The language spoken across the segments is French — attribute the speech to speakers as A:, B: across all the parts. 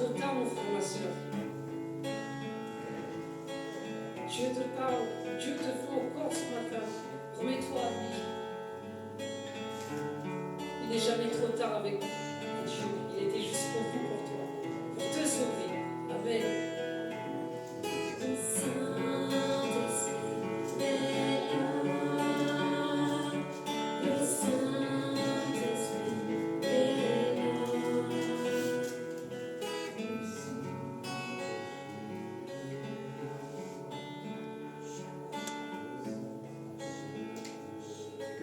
A: trop tard, mon frère, ma soeur. Dieu te parle, Dieu te voit encore ce matin. Remets-toi à lui. Il n'est jamais trop tard avec Dieu. Il était jusqu'au bout pour toi, pour te sauver. Amen.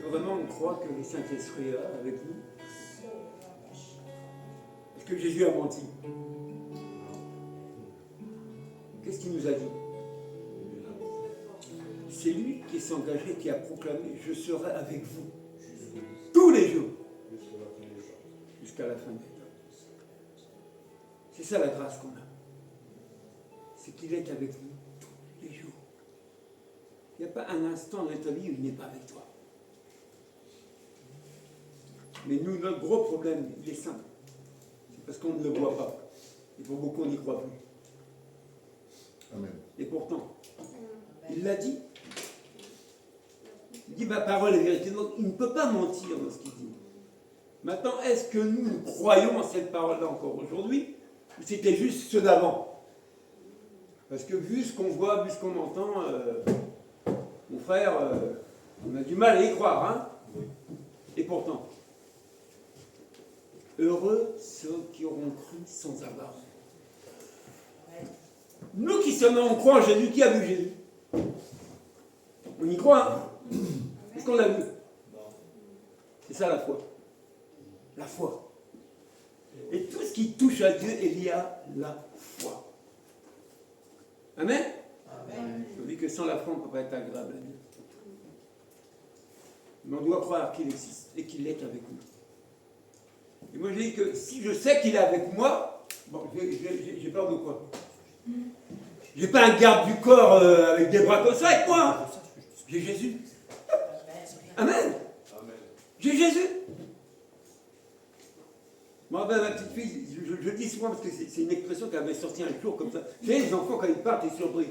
B: Vraiment, on croit que le Saint-Esprit est avec nous. Est-ce que Jésus a menti? Qu'est-ce qu'il nous a dit? C'est lui qui s'est engagé, qui a proclamé « Je serai avec vous tous les jours jusqu'à la fin des temps ». C'est ça la grâce qu'on a. C'est qu'il est avec nous tous les jours. Il n'y a pas un instant dans ta vie où il n'est pas avec toi. Mais nous, notre gros problème, il est simple. C'est parce qu'on ne le voit pas. Et pour beaucoup, on n'y croit plus.
C: Amen.
B: Et pourtant, il l'a dit. Il dit, ma parole est vérité. Donc, il ne peut pas mentir dans ce qu'il dit. Maintenant, est-ce que nous croyons en cette parole-là encore aujourd'hui? Ou c'était juste ceux d'avant? Parce que vu ce qu'on voit, vu ce qu'on entend, mon frère, on a du mal à y croire. Hein? Et pourtant, heureux ceux qui auront cru sans avoir. Nous qui sommes en croix en Jésus, qui a vu Jésus? On y croit, hein? Est-ce qu'on l'a vu? C'est ça la foi. La foi. Et tout ce qui touche à Dieu est lié à la foi. Amen? Amen. Je dis que sans la foi, on ne peut pas être agréable à Dieu. Mais on doit croire qu'il existe et qu'il est avec nous. Et moi, je dis que si je sais qu'il est avec moi, bon, j'ai peur de quoi? J'ai pas un garde du corps avec des bras comme ça avec moi. J'ai Jésus. Amen. J'ai Jésus. Moi, ben, ma petite fille, je dis souvent, parce que c'est une expression qu'elle avait sortie un jour comme ça. Vous savez, les enfants, quand ils partent, ils sont surpris.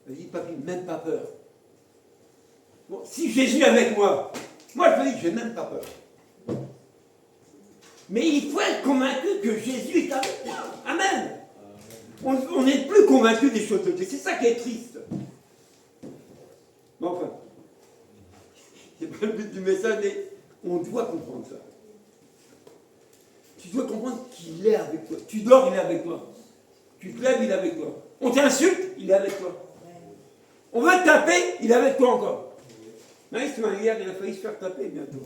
B: Elle dit, papy, même pas peur. Bon, si Jésus est avec moi, moi je me dis, j'ai même pas peur. Mais il faut être convaincu que Jésus est avec moi. Amen. On n'est plus convaincu des choses de Dieu. C'est ça qui est triste. Mais enfin, c'est pas le but du message, mais on doit comprendre ça. Tu dois comprendre qu'il est avec toi. Tu dors, il est avec toi. Tu te lèves, il est avec toi. On t'insulte, il est avec toi. On va te taper, il est avec toi encore. Hier, il a failli se faire taper bientôt.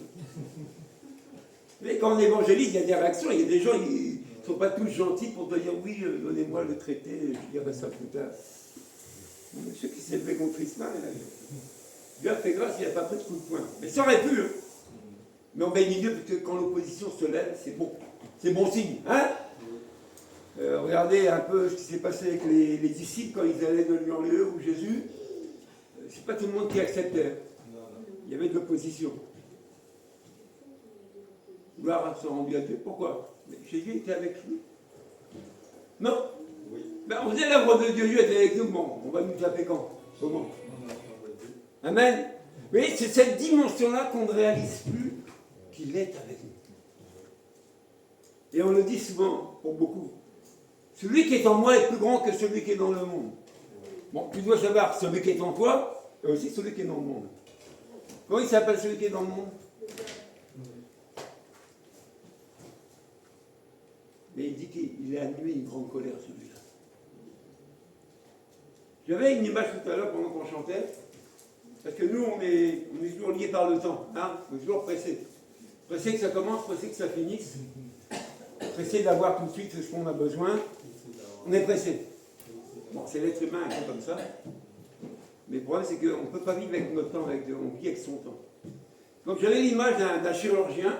B: Mais quand on évangélise, il y a des réactions, il y a des gens, ils ne sont pas tous gentils pour te dire oui, donnez-moi le traité, je dirai ça plus tard. Monsieur qui s'est levé contre Ismaël, Dieu a fait grâce, il n'a pas pris de coup de poing. Mais ça aurait pu, hein. Mais on bénit Dieu parce que quand l'opposition se lève, c'est bon. C'est bon signe, hein? Regardez un peu ce qui s'est passé avec les disciples quand ils allaient de lieu en lieu, où Jésus, c'est pas tout le monde qui acceptait. Il y avait de l'opposition. Gloire soit rendue à Dieu. Pourquoi? Mais Jésus était avec lui. Non? Oui. Ben, on faisait l'œuvre de Dieu, Dieu était avec nous. Bon, on va nous taper quand? Comment? Amen. Oui, c'est cette dimension-là qu'on ne réalise plus qu'il est avec nous. Et on le dit souvent, pour beaucoup. Celui qui est en moi est plus grand que celui qui est dans le monde. Bon, tu dois savoir, celui qui est en toi, et aussi celui qui est dans le monde. Comment il s'appelle celui qui est dans le monde? Mais il dit qu'il a animé une grande colère, celui-là. J'avais une image tout à l'heure pendant qu'on chantait, parce que nous, on est toujours liés par le temps, hein, on est toujours pressé. Pressé que ça commence, pressé que ça finisse, pressé d'avoir tout de suite ce qu'on a besoin. On est pressé. Bon, c'est l'être humain, un peu comme ça. Mais le problème, c'est qu'on ne peut pas vivre avec notre temps, on vit avec son temps. Donc j'avais l'image d'un chirurgien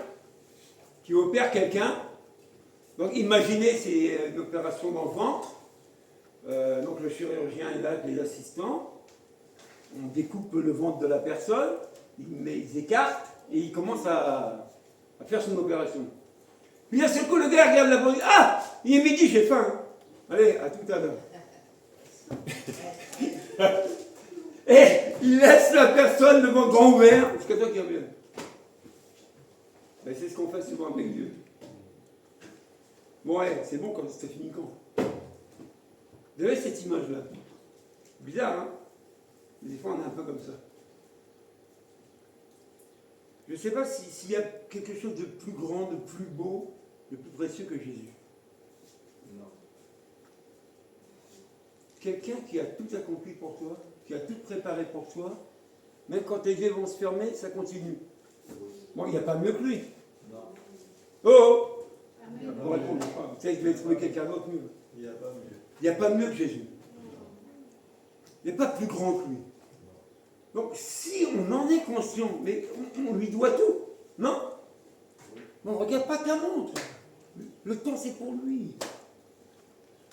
B: qui opère quelqu'un. Donc imaginez, c'est une opération dans le ventre. Donc le chirurgien est là avec les assistants. On découpe le ventre de la personne, ils écartent et il commence à faire son opération. Puis d'un seul coup, le gars regarde la bande, ah, il est midi, j'ai faim. Allez, à tout à l'heure. Et il laisse la personne devant grand ouvert jusqu'à toi qui revienne. Ben, c'est ce qu'on fait souvent avec Dieu. Bon, allez, c'est bon quand c'est fini quand. Vous avez cette image-là. Bizarre, hein? Des fois, on est un peu comme ça. Je ne sais pas s'il y a quelque chose de plus grand, de plus beau, de plus précieux que Jésus.
C: Non.
B: Quelqu'un qui a tout accompli pour toi, qui a tout préparé pour toi, même quand tes yeux vont se fermer, ça continue. Bon, il n'y a pas mieux que lui.
C: Non.
B: Oh!
C: Il n'y a
B: Vous
C: pas
B: répondez pas. Vous savez que je vais trouver quelqu'un d'autre mieux.
C: Il n'y a pas mieux.
B: Il n'y a pas mieux que Jésus. Il n'y a pas plus grand que lui. Donc, si on en est conscient, mais on lui doit tout, non? On ne regarde pas ta montre. Le temps, c'est pour lui.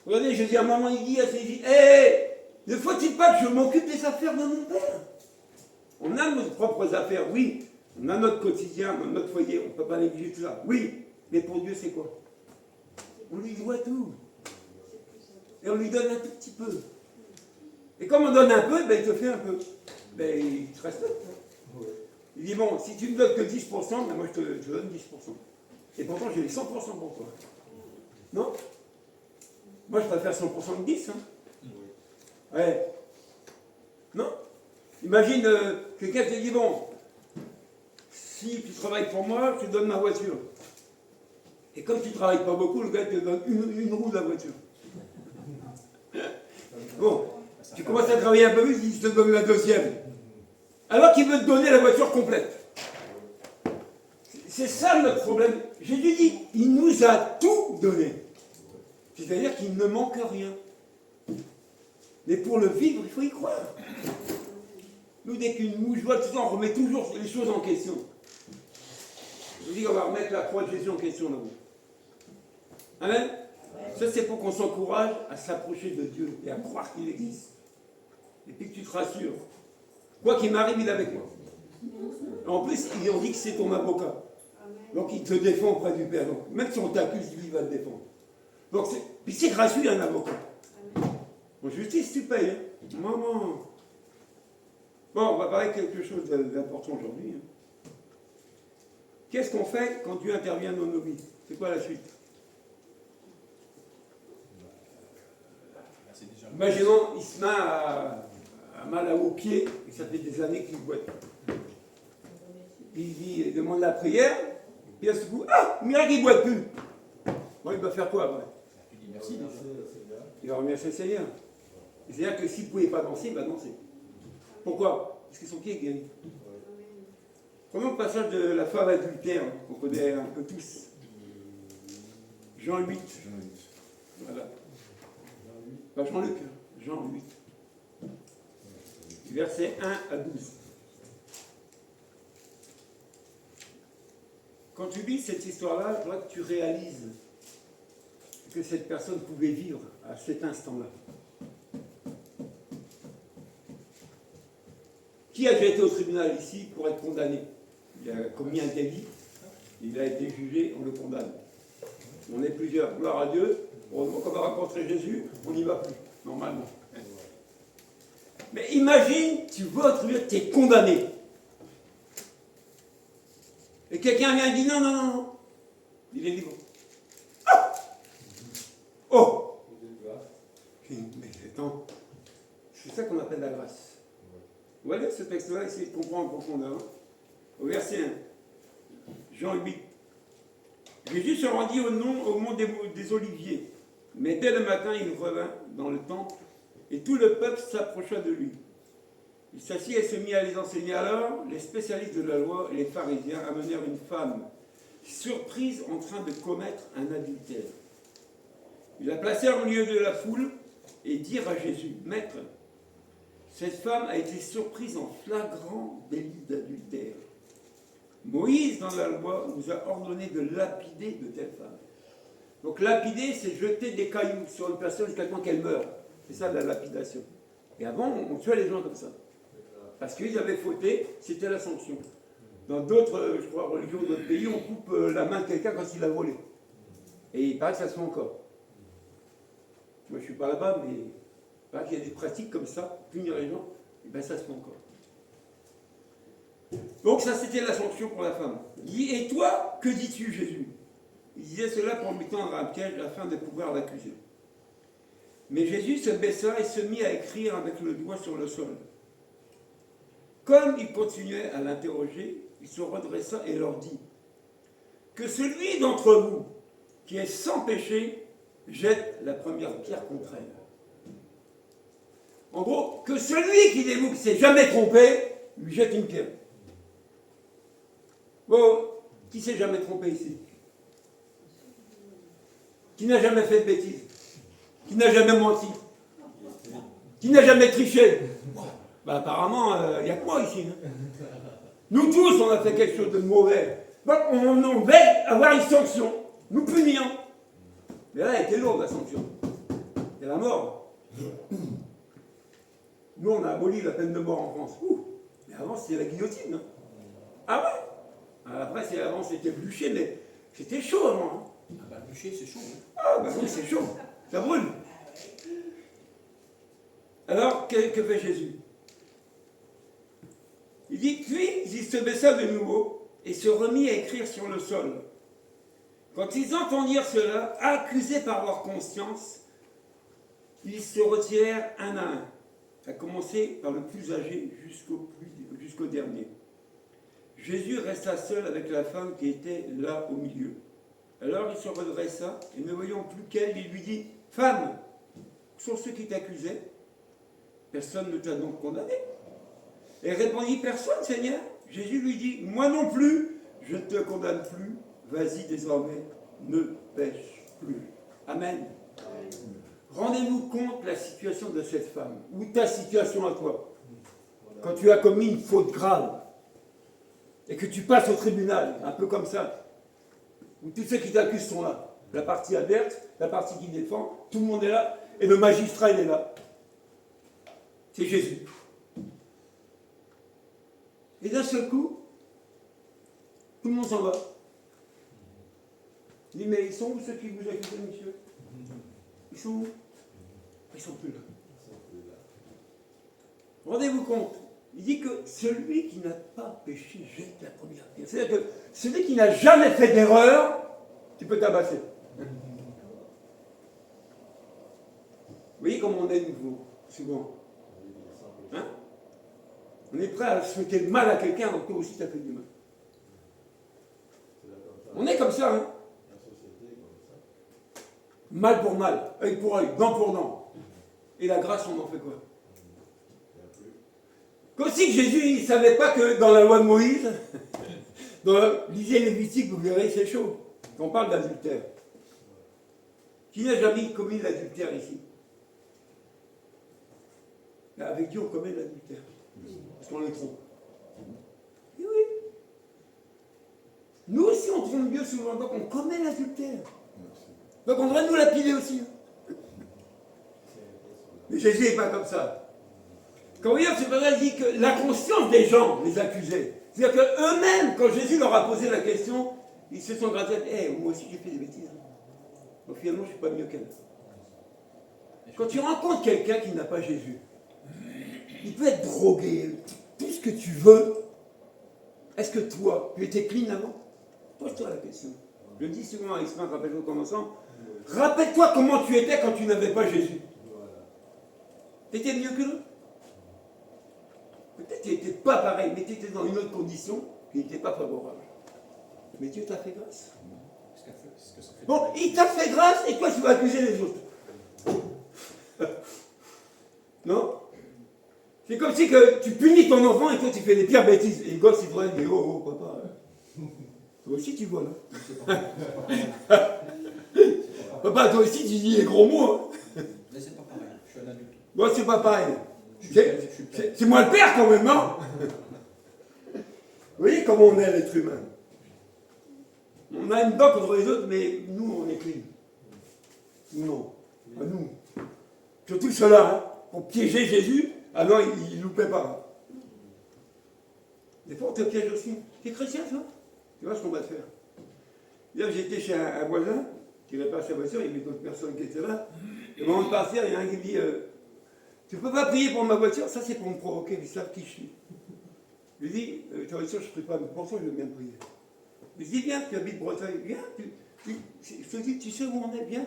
B: Regardez, Jésus, à un moment, il dit à ses filles, hé, ne faut-il pas que je m'occupe des affaires de mon Père? On a nos propres affaires, oui. On a notre quotidien, notre foyer, on ne peut pas négliger tout ça. Oui, mais pour Dieu, c'est quoi? On lui doit tout. Et on lui donne un tout petit peu. Et comme on donne un peu, ben, il te fait un peu. Ben, il te respecte. Il dit, bon, si tu ne me donnes que 10%, ben moi je te donne 10%. Et pourtant, j'ai les 100% pour toi. Non? Moi, je préfère 100% de 10. Hein. Ouais. Non? Imagine, quelqu'un te dit, bon, si tu travailles pour moi, je te donne ma voiture. Et comme tu ne travailles pas beaucoup, le gars te donne une roue de la voiture. Bon, tu commences à travailler un peu plus, il te donne la deuxième. Alors qu'il veut te donner la voiture complète. C'est ça notre problème. Jésus dit, il nous a tout donné. C'est-à-dire qu'il ne manque rien. Mais pour le vivre, il faut y croire. Nous, dès qu'une mouche vole, tout ça, on remet toujours les choses en question. Je vous dis qu'on va remettre la croix de Jésus en question là-haut. Amen. Ça, c'est pour qu'on s'encourage à s'approcher de Dieu et à croire qu'il existe. Et puis que tu te rassures. Quoi qu'il m'arrive, il est avec moi. En plus, ils ont dit que c'est ton avocat. Donc il te défend auprès du Père. Donc, même si on t'accuse, lui, il va te défendre. Donc, puis c'est gratuit un avocat. En justice, tu payes. Hein. Maman. Bon, on va parler de quelque chose d'important aujourd'hui. Hein. Qu'est-ce qu'on fait quand Dieu intervient dans nos vies? C'est quoi la suite? Imaginons, Isma a mal au pied, et ça fait des années qu'il boite. Il demande la prière, puis à ce coup, ah, miracle, il ne boite plus. Bon, il va faire quoi après?
C: Merci.
B: Il va remercier le Seigneur. C'est-à-dire que s'il ne pouvait pas danser, il va danser. Pourquoi? Parce que son pied est guéri. Prenons le passage de la femme adultère, qu'on connaît un peu tous. Jean 8. Voilà. Pas Jean-Luc, Jean 8. Versets 1 à 12. Quand tu lis cette histoire-là, je vois que tu réalises que cette personne pouvait vivre à cet instant-là. Qui a déjà été au tribunal ici pour être condamné? Il a commis un délit, il a été jugé, on le condamne. On est plusieurs, gloire à Dieu. Heureusement qu'on va rencontrer Jésus, on n'y va plus, normalement. Mais imagine, tu vas au tribunal, tu es condamné. Et quelqu'un vient et dit non, non, non, non. Il est libre. Ah! Oh! Mais attends, c'est ça qu'on appelle la grâce. Vous voyez ce texte-là, essayez de comprendre en profondeur. Au verset 1, Jean 8. Jésus se rendit au mont des Oliviers. Mais dès le matin, il revint dans le temple et tout le peuple s'approcha de lui. Il s'assit et se mit à les enseigner. Alors, les spécialistes de la loi et les pharisiens amenèrent une femme surprise en train de commettre un adultère. Ils la placèrent au milieu de la foule et dirent à Jésus, « Maître, cette femme a été surprise en flagrant délit d'adultère. Moïse, dans la loi, nous a ordonné de lapider de telles femmes. » Donc lapider, c'est jeter des cailloux sur une personne jusqu'à temps qu'elle meure. C'est ça la lapidation. Et avant, on tuait les gens comme ça. Parce qu'ils avaient fauté, c'était la sanction. Dans d'autres, je crois, religions, d'autres pays, on coupe la main de quelqu'un quand il a volé. Et il paraît que ça se fait encore. Moi, je ne suis pas là-bas, mais voilà, qu'il y a des pratiques comme ça, punir les gens, et bien ça se fait encore. Donc ça, c'était la sanction pour la femme. Il dit, et toi, que dis-tu, Jésus? Il disait cela pour lui tendre un piège afin de pouvoir l'accuser. Mais Jésus se baissa et se mit à écrire avec le doigt sur le sol. Comme il continuait à l'interroger, il se redressa et leur dit, que celui d'entre vous qui est sans péché jette la première pierre contre elle. En gros, que celui qui ne s'est jamais trompé lui jette une pierre. Bon, qui s'est jamais trompé ici? Qui n'a jamais fait de bêtises? Qui n'a jamais menti? Qui n'a jamais triché? Ben, apparemment, il n'y a que moi ici. Hein. Nous tous, on a fait quelque chose de mauvais. Donc, on va avoir une sanction, nous punir. Mais là, elle était lourde, la sanction. C'est la mort. Nous, on a aboli la peine de mort en France. Ouh. Mais avant, c'était la guillotine. Hein. Ah ouais? Après, avant, c'était bûcher, mais c'était chaud avant. Hein.
D: Ah bah, le bûcher, c'est chaud. Hein.
B: Ah bah oui, c'est chaud. Ça brûle. Alors, que fait Jésus? Il dit, puis il se baissa de nouveau et se remit à écrire sur le sol. Quand ils entendirent cela, accusés par leur conscience, ils se retirèrent un à un, à commencer par le plus âgé jusqu'au dernier. Jésus resta seul avec la femme qui était là au milieu. Alors il se redressa et ne voyant plus qu'elle, il lui dit, « Femme, où sont ceux qui t'accusaient? Personne ne t'a donc condamné. » Et répondit, « Personne, Seigneur. » Jésus lui dit, « Moi non plus, je ne te condamne plus. Vas-y désormais, ne pêche plus. » Amen. Rendez-vous compte de la situation de cette femme, ou ta situation à toi, quand tu as commis une faute grave, et que tu passes au tribunal, un peu comme ça, où tous ceux qui t'accusent sont là. La partie adverse, la partie qui défend, tout le monde est là, et le magistrat, il est là. C'est Jésus. Et d'un seul coup, tout le monde s'en va. Il dit, mais ils sont où ceux qui vous accusent, monsieur? Ils sont où? Ils sont plus là. Rendez-vous compte. Il dit que celui qui n'a pas péché jette la première pierre. C'est-à-dire que celui qui n'a jamais fait d'erreur, tu peux tabasser. Vous voyez comment on est nouveau, souvent. Hein? On est prêt à souhaiter le mal à quelqu'un, donc toi aussi tu as fait du mal. On est comme ça, hein? Mal pour mal, œil pour œil, dent pour dent. Et la grâce, on en fait quoi? Qu'aussi que Jésus, il ne savait pas que dans la loi de Moïse, lisez Lévitique, vous verrez, c'est chaud. On parle d'adultère. Qui n'a jamais commis l'adultère ici? Avec Dieu, on commet l'adultère. Parce qu'on le trompe. Et oui. Nous aussi, on trompe Dieu souvent, donc on commet l'adultère. Donc on devrait nous lapider aussi. Mais Jésus n'est pas comme ça. Quand regarde, c'est vrai, il dit que la conscience des gens les accusait. C'est-à-dire qu'eux-mêmes, quand Jésus leur a posé la question, ils se sont grattés. Moi aussi j'ai fait des bêtises. Donc finalement, je ne suis pas mieux qu'elle. Quand tu rencontres quelqu'un qui n'a pas Jésus, il peut être drogué, tout ce que tu veux. Est-ce que toi, tu étais clean avant? Pose-toi la question. Je le dis souvent à Ismaël, rappelle-toi comme ensemble. Rappelle-toi comment tu étais quand tu n'avais pas Jésus. Tu étais mieux que l'autre. Peut-être que tu n'étais pas pareil, mais tu étais dans une autre condition qui n'était pas favorable. Mais Dieu t'a fait grâce. Bon, il t'a fait grâce et toi tu vas accuser les autres. Non? C'est comme si que tu punis ton enfant et toi tu fais les pires bêtises. Et le gosse il te dit, oh papa, toi aussi tu vois là. Papa, toi aussi tu dis les gros mots. Hein.
D: Mais c'est pas pareil, je suis un adulte.
B: Bon, c'est pas pareil. C'est moi le père quand même, non? Vous voyez comment on est l'être humain? On a une dent contre les autres, mais nous on est clean. Nous non. Pas nous. Surtout ceux-là, hein, pour piéger Jésus, ah non, il ne loupait pas. Des fois on te piège aussi. Tu es chrétien toi? Tu vois ce qu'on va te faire. Hier j'étais chez un voisin qui répare sa voiture, il y avait d'autres personnes qui étaient là. Et au moment de partir, il y a un qui dit tu peux pas prier pour ma voiture? Ça, c'est pour me provoquer, ils savent qui je suis. Je lui dis ta voiture, je ne prie pas, mais pour ça, je veux bien prier. Je lui dis viens, tu habites Bretagne, viens. Je te dis, tu sais où on est, viens.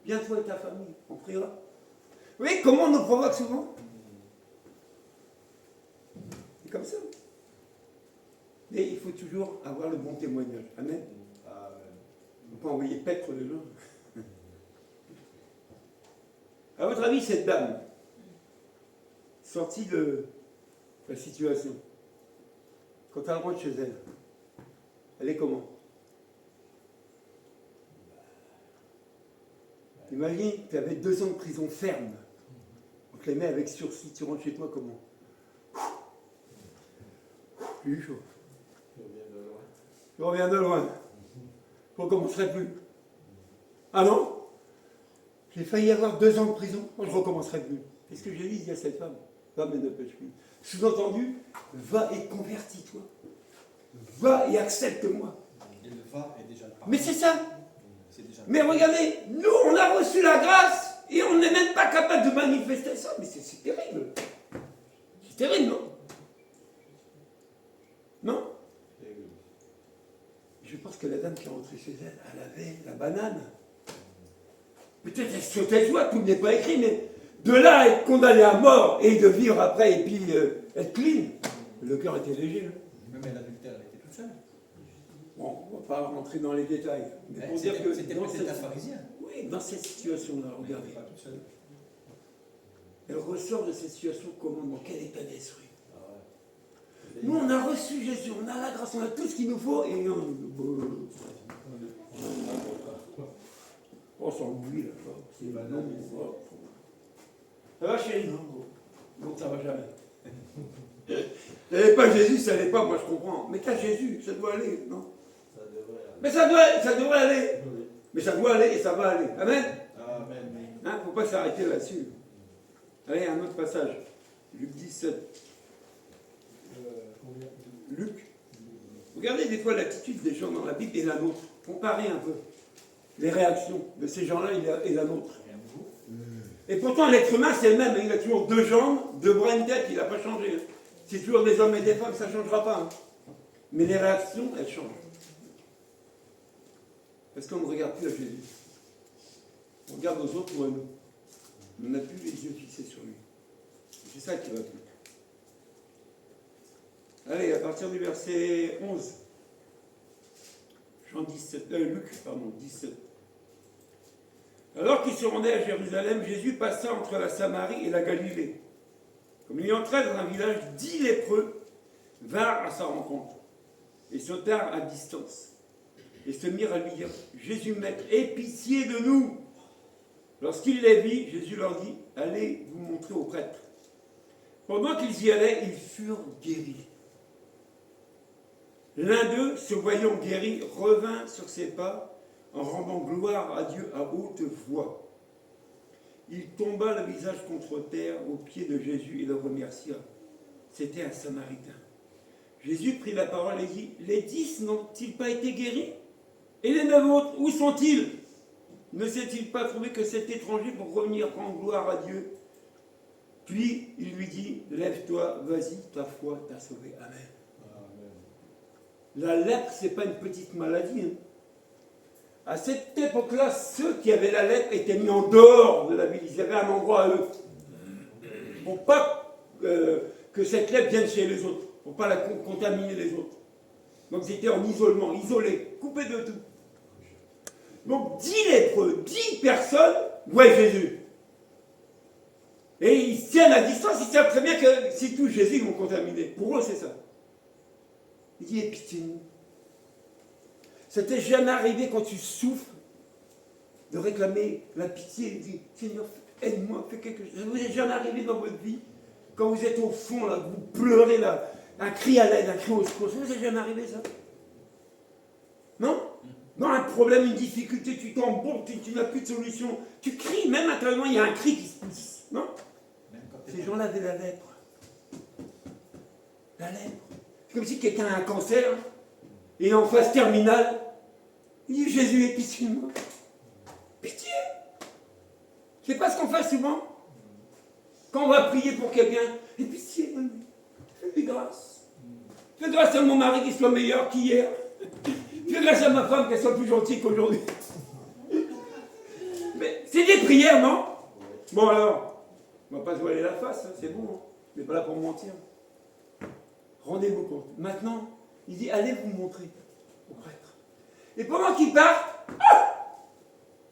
B: Viens, toi et ta famille, on priera. Vous voyez comment on nous provoque souvent? C'est comme ça. Mais il faut toujours avoir le bon témoignage. Amen. On ne peut pas envoyer paître les gens. À votre avis, cette dame, sortie de la situation, quand elle rentre chez elle, elle est comment? Imagine, tu avais 2 ans de prison ferme. On te les met avec sursis, tu rentres chez toi comment? Plus chaud. Je reviens de loin. Je ne recommencerai plus. Ah non? J'ai failli avoir 2 ans de prison, moi je ne recommencerai plus. Qu'est-ce que j'ai dit à cette femme? Va mais ne pêche plus. Sous-entendu, va et convertis-toi. Va et accepte-moi.
D: Et le va est déjà le pardon.
B: Mais c'est ça. Mais
D: Mais
B: regardez, nous on a reçu la grâce et on n'est même pas capable de manifester ça. Mais c'est terrible. C'est terrible, non? Non? Je pense que la dame qui est rentrée chez elle, elle avait la banane. Peut-être elle sautait de joie, tout n'est pas écrit, mais de là à être condamné à mort et de vivre après et puis être clean, le cœur était léger. Hein.
D: même l'adultère, elle était toute seule.
B: Bon, on ne va pas rentrer dans les détails. Mais pour dire que
D: C'était
B: dans
D: peut-être un
B: cette,
D: pharisien.
B: oui, dans cette situation-là, regardez,
D: Pas toute seule.
B: elle ressort de cette situation comment? Dans quel état d'esprit?
C: Ah
B: Nous, on a reçu Jésus, on a la grâce, on a tout ce qu'il nous faut et on... Oh, ça oublie là. C'est non, ça va chérie? Non, ça va jamais. T'avais pas Jésus, ça allait pas, moi je comprends. Mais t'as Jésus, ça doit aller, non?
C: Ça devrait aller.
B: Mais ça devrait aller.
C: Oui.
B: Mais ça doit aller et ça va aller. Amen?
C: Amen.
B: Hein, faut pas s'arrêter là-dessus. Allez, un autre passage. Luc 17. Luc. Regardez des fois l'attitude des gens dans la Bible et la nôtre. Comparez un peu les réactions de ces gens-là et la nôtre. Et pourtant, l'être humain, c'est le même. Il a toujours 2 jambes, 2 bras, une tête. Il n'a pas changé. C'est toujours des hommes et des femmes, ça ne changera pas. Hein. Mais les réactions, elles changent. Parce qu'on ne regarde plus à Jésus. On regarde aux autres ou à nous. On n'a plus les yeux fixés sur lui. C'est ça qui va plus. Allez, à partir du verset 11. Luc, 17. Alors qu'il se rendait à Jérusalem, Jésus passa entre la Samarie et la Galilée. Comme il entrait dans un village, 10 lépreux vinrent à sa rencontre et sautèrent à distance et se mirent à lui dire « Jésus, maître, aie pitié de nous !» Lorsqu'il les vit, Jésus leur dit « Allez vous montrer aux prêtres. » Pendant qu'ils y allaient, ils furent guéris. L'un d'eux, se voyant guéri, revint sur ses pas en rendant gloire à Dieu à haute voix. Il tomba le visage contre terre aux pieds de Jésus et le remercia. C'était un Samaritain. Jésus prit la parole et dit, les 10 n'ont-ils pas été guéris? Et les 9 autres, où sont-ils? Ne s'est-il pas trouvé que cet étranger pour revenir rendre gloire à Dieu? Puis il lui dit, lève-toi, vas-y, ta foi t'a sauvé. Amen. La lèpre, ce n'est pas une petite maladie. Hein. À cette époque-là, ceux qui avaient la lèpre étaient mis en dehors de la ville. Ils avaient un endroit à eux. Pour pas que cette lèpre vienne chez les autres. Pour pas la contaminer les autres. Donc ils étaient en isolement, isolés, coupés de tout. Donc 10 lépreux, 10 personnes voient Jésus. Et ils tiennent à distance, ils savent très bien que si touchent Jésus, ils vont contaminer. Pour eux, c'est ça. Il dit, aie pitié de nous. Ça t'est jamais arrivé quand tu souffres de réclamer la pitié et de dire, Seigneur, aide-moi, fais quelque chose. Ça vous est jamais arrivé dans votre vie, quand vous êtes au fond, là, vous pleurez, là, un cri à l'aide, un cri au secours. Ça vous est jamais arrivé, ça? Non? Dans un problème, une difficulté, tu t'embourbes, tu n'as plus de solution. Tu cries, même intérieurement, il y a un cri qui se pousse. Non? Ces gens-là avaient la lèpre. La lèpre. C'est comme si quelqu'un a un cancer et en phase terminale, il dit Jésus, aie pitié de moi. Pitié. C'est pas ce qu'on fait souvent. Quand on va prier pour quelqu'un, et pitié, fais grâce. Fais grâce à mon mari qu'il soit meilleur qu'hier. Fais grâce à ma femme qu'elle soit plus gentille qu'aujourd'hui. Mais c'est des prières, non? Bon alors, on va pas se voiler la face, hein, c'est bon, hein. On n'est pas là pour mentir. Rendez-vous compte. Maintenant, il dit, allez vous montrer au prêtre. Et pendant qu'il part,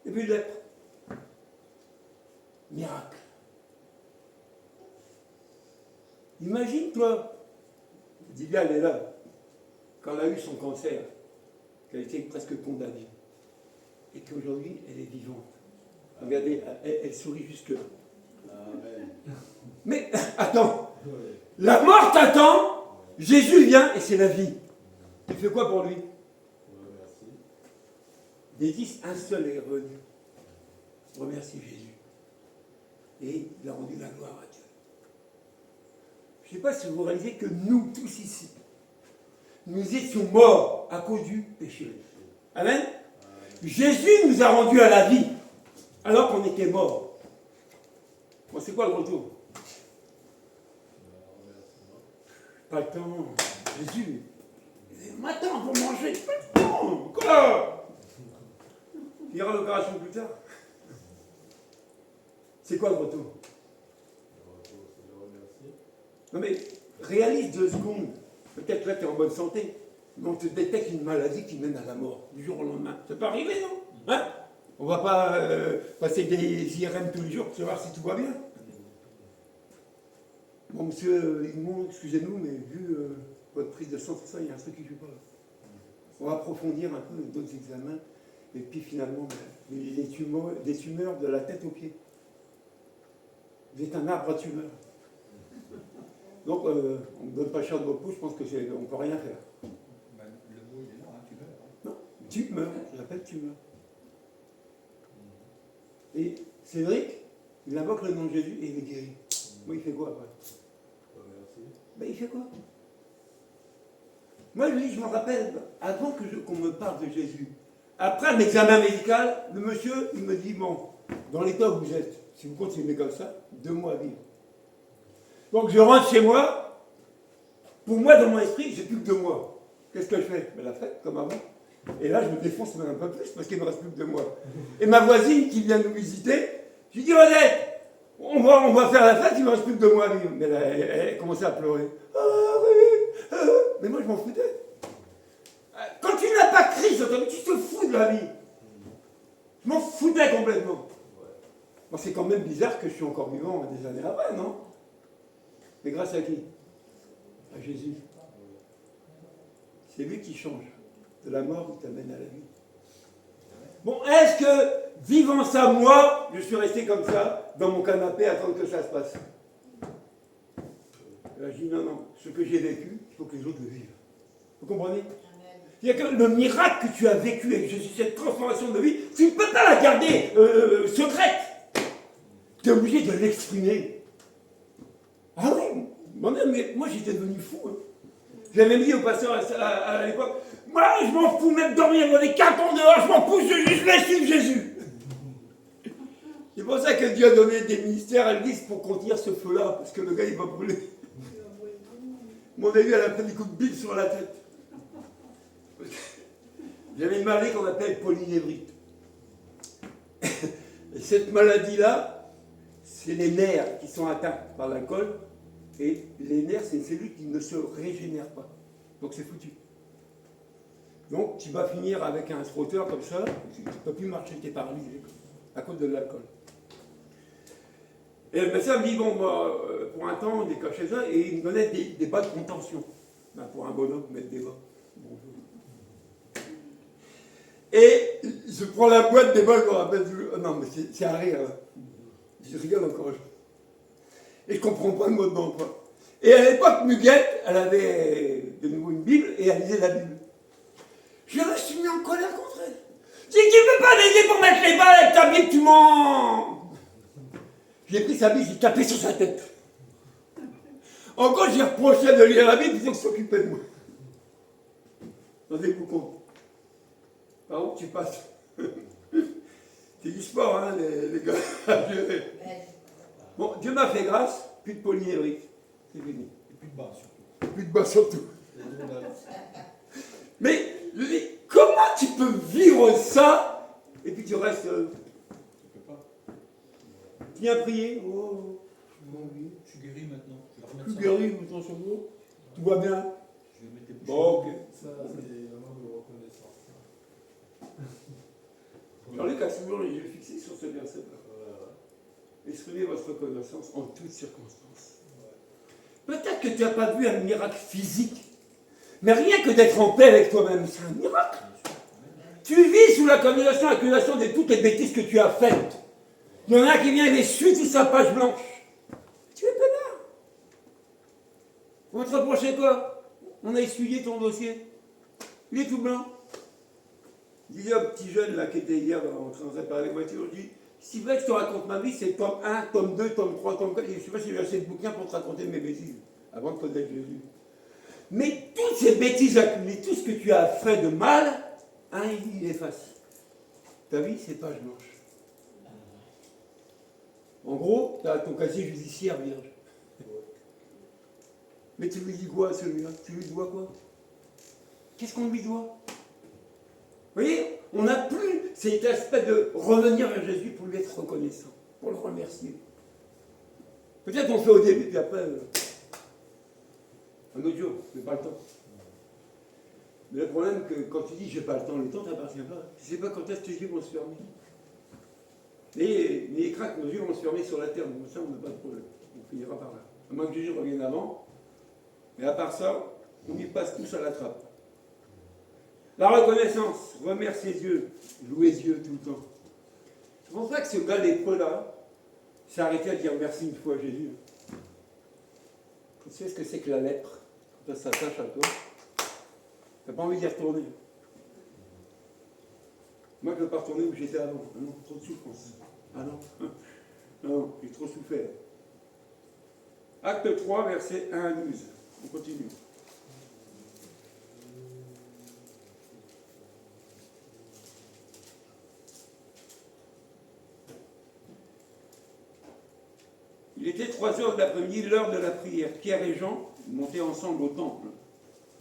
B: et puis lèpre. Miracle. Imagine, toi, Divya, elle est là, quand elle a eu son cancer, qu'elle était presque condamnée, et qu'aujourd'hui, elle est vivante. Regardez, elle sourit jusque-là.
C: Amen.
B: Mais, attends, la mort t'attend, Jésus vient, et c'est la vie. Tu fais quoi pour lui?
C: Merci.
B: Des 10, un seul est revenu. Remercie Jésus. Et il a rendu la gloire à Dieu. Je ne sais pas si vous réalisez que nous, tous ici, nous étions morts à cause du péché. Amen. Jésus nous a rendus à la vie, alors qu'on était morts. Bon, c'est quoi le retour? Pas le temps. Jésus, m'attends pour manger. Pas le temps. Quoi? Il y aura l'opération plus tard. C'est quoi le retour? Non mais, réalise 2 secondes. Peut-être là, tu es en bonne santé. Mais on te détecte une maladie qui mène à la mort, du jour au lendemain. Ça peut arriver, non? Hein? On va pas passer des IRM tous les jours pour savoir si tout va bien. Bon, monsieur Edmond, excusez-nous, mais vu votre prise de sang, tout ça, il y a un truc qui ne joue pas. On va approfondir un peu d'autres examens. Et puis finalement, des tumeurs de la tête aux pieds. Vous êtes un arbre à tumeurs. Donc, on ne donne pas cher de vos pouces, je pense qu'on ne peut rien faire.
D: Ben, le mot, il est là, hein, tu meurs. Hein.
B: Non, tumeur, j'appelle tumeur. Et Cédric, il invoque le nom de Jésus et il est guéri. Moi, il fait quoi après? Ben, il fait quoi? Moi, lui, je me rappelle, avant qu'on me parle de Jésus, après un examen médical, le monsieur, il me dit, bon, dans l'état où vous êtes, si vous continuez comme ça, 2 mois à vivre. Donc je rentre chez moi, pour moi, dans mon esprit, j'ai plus que 2 mois. Qu'est-ce que je fais? Ben, la fête, comme avant. Et là, je me défonce même un peu plus, parce qu'il me reste plus que 2 mois. Et ma voisine qui vient nous visiter, je lui dis, Odette, on va faire la fête, il me reste plus que 2 mois à vivre. Mais là, elle commençait à pleurer. Ah oui, mais moi, je m'en foutais. Quand tu n'as pas Christ, tu te fous de la vie. Je m'en foutais complètement. Bon, c'est quand même bizarre que je suis encore vivant des années après, non? Mais grâce à qui? À Jésus. C'est lui qui change. De la mort, il t'amène à la vie. Bon, est-ce que, vivant ça, moi, je suis resté comme ça, dans mon canapé, à attendre que ça se passe? Là, je dis non, ce que j'ai vécu, il faut que les autres le vivent. Vous comprenez? C'est-à-dire que le miracle que tu as vécu avec Jésus, cette transformation de vie, tu ne peux pas la garder secrète. Tu es obligé de l'exprimer. Ah oui, moi j'étais devenu fou. Hein. J'avais même dit au pasteur à l'époque, moi je m'en fous même de dormir dans des cartons dehors, je m'en fous, je laisse suivre Jésus. C'est pour ça que Dieu a donné des ministères à l'église pour contenir ce feu-là, parce que le gars il va brûler. Mon ami, elle a pris des coups de bille sur la tête. J'avais une maladie qu'on appelle polynévrite. Et cette maladie-là, c'est les nerfs qui sont atteints par l'alcool. Et les nerfs, c'est une cellule qui ne se régénère pas. Donc c'est foutu. Donc tu vas finir avec un trotteur comme ça, tu ne peux plus marcher, tu es paralysé à cause de l'alcool. Et le médecin me dit, bon, moi, pour un temps, on est chez ça, et il me donnait des bas de contention. Ben, pour un bonhomme, mettre des bas. Bonjour. Et je prends la boîte des bas, je me rappelle, non, mais c'est un rire. Je rigole encore. Et je comprends pas le mot dedans, quoi. Et à l'époque, Muguette, elle avait de nouveau une Bible, et elle lisait la Bible. Je me suis mis en colère contre elle. Si tu ne peux pas m'aider pour mettre les balles avec ta Bible, tu m'en... J'ai pris sa Bible, j'ai tapé sur sa tête. Encore, j'ai reproché de lire la Bible, il faut que s'occuper de moi. Rendez-vous compte. Par où tu passes? C'est du sport, hein, les gars. Bon, Dieu m'a fait grâce, plus de polynévrique. C'est fini.
D: Et plus de bas surtout.
B: Plus de bas surtout.
C: Les deux, là.
B: Mais je dis, comment tu peux vivre ça et puis tu restes.
C: Tu peux pas.
B: Tu viens prier. Oh, oui.
D: Je suis guéri maintenant. Je vais remettre
B: Plus
D: ça.
B: guéri, vous t'en souvenez. Tout va bien.
D: Je vais mettre des bouchées.
B: Bon, ok.
C: Ça, c'est vraiment de reconnaissance.
B: Jean-Luc a souvent les yeux fixés sur ce verset-là.
C: Ouais,
B: Exprimez votre reconnaissance en toutes circonstances. Peut-être que tu n'as pas vu un miracle physique, mais rien que d'être en paix avec toi-même, c'est un miracle. Tu vis sous la condamnation, l'accusation de toutes les bêtises que tu as faites. Il y en a qui vient et essuie toute sa page blanche. Tu es peinard. On va te reprocher quoi? On a essuyé ton dossier. Il est tout blanc. Je disais au petit jeune là, qui était hier en train de réparer les voitures, je dis, si vous voulez que je te raconte ma vie, c'est tome 1, tome 2, tome 3, tome 4. Je ne sais pas si j'ai acheté de bouquin pour te raconter mes bêtises, avant de connaître Jésus. Mais toutes ces bêtises accumulées, tout ce que tu as fait de mal, il efface. Ta vie, c'est page blanche. En gros, tu as ton casier judiciaire vierge. Mais tu lui dis quoi à celui-là? Tu lui dois quoi? Qu'est-ce qu'on lui doit? Vous voyez, on n'a plus cet aspect de revenir vers Jésus pour lui être reconnaissant, pour le remercier. Peut-être on fait au début, puis après, un autre jour, mais pas le temps. Mais le problème, c'est que quand tu dis j'ai pas le temps, le temps ne t'appartient pas. Tu ne sais pas quand est-ce que tes yeux vont se fermer. Mais les craques, nos yeux vont se fermer sur la terre, donc ça, on n'a pas de problème. On finira par là. À moins que Jésus revienne avant. Mais à part ça, on y passe tous à la trappe. La reconnaissance, remercier Dieu, louer Dieu tout le temps. C'est pour ça que ce gars lépreux là s'est arrêté à dire merci une fois à Jésus. Tu sais ce que c'est que la lèpre? Quand ça s'attache à toi, tu n'as pas envie d'y retourner. Moi, je ne veux pas retourner où j'étais avant. Ah non, trop de souffrance. Ah non, non, j'ai trop souffert. Acte 3, versets 1 à 12. On continue. Il était 3 heures de l'après-midi, l'heure de la prière. Pierre et Jean montaient ensemble au temple.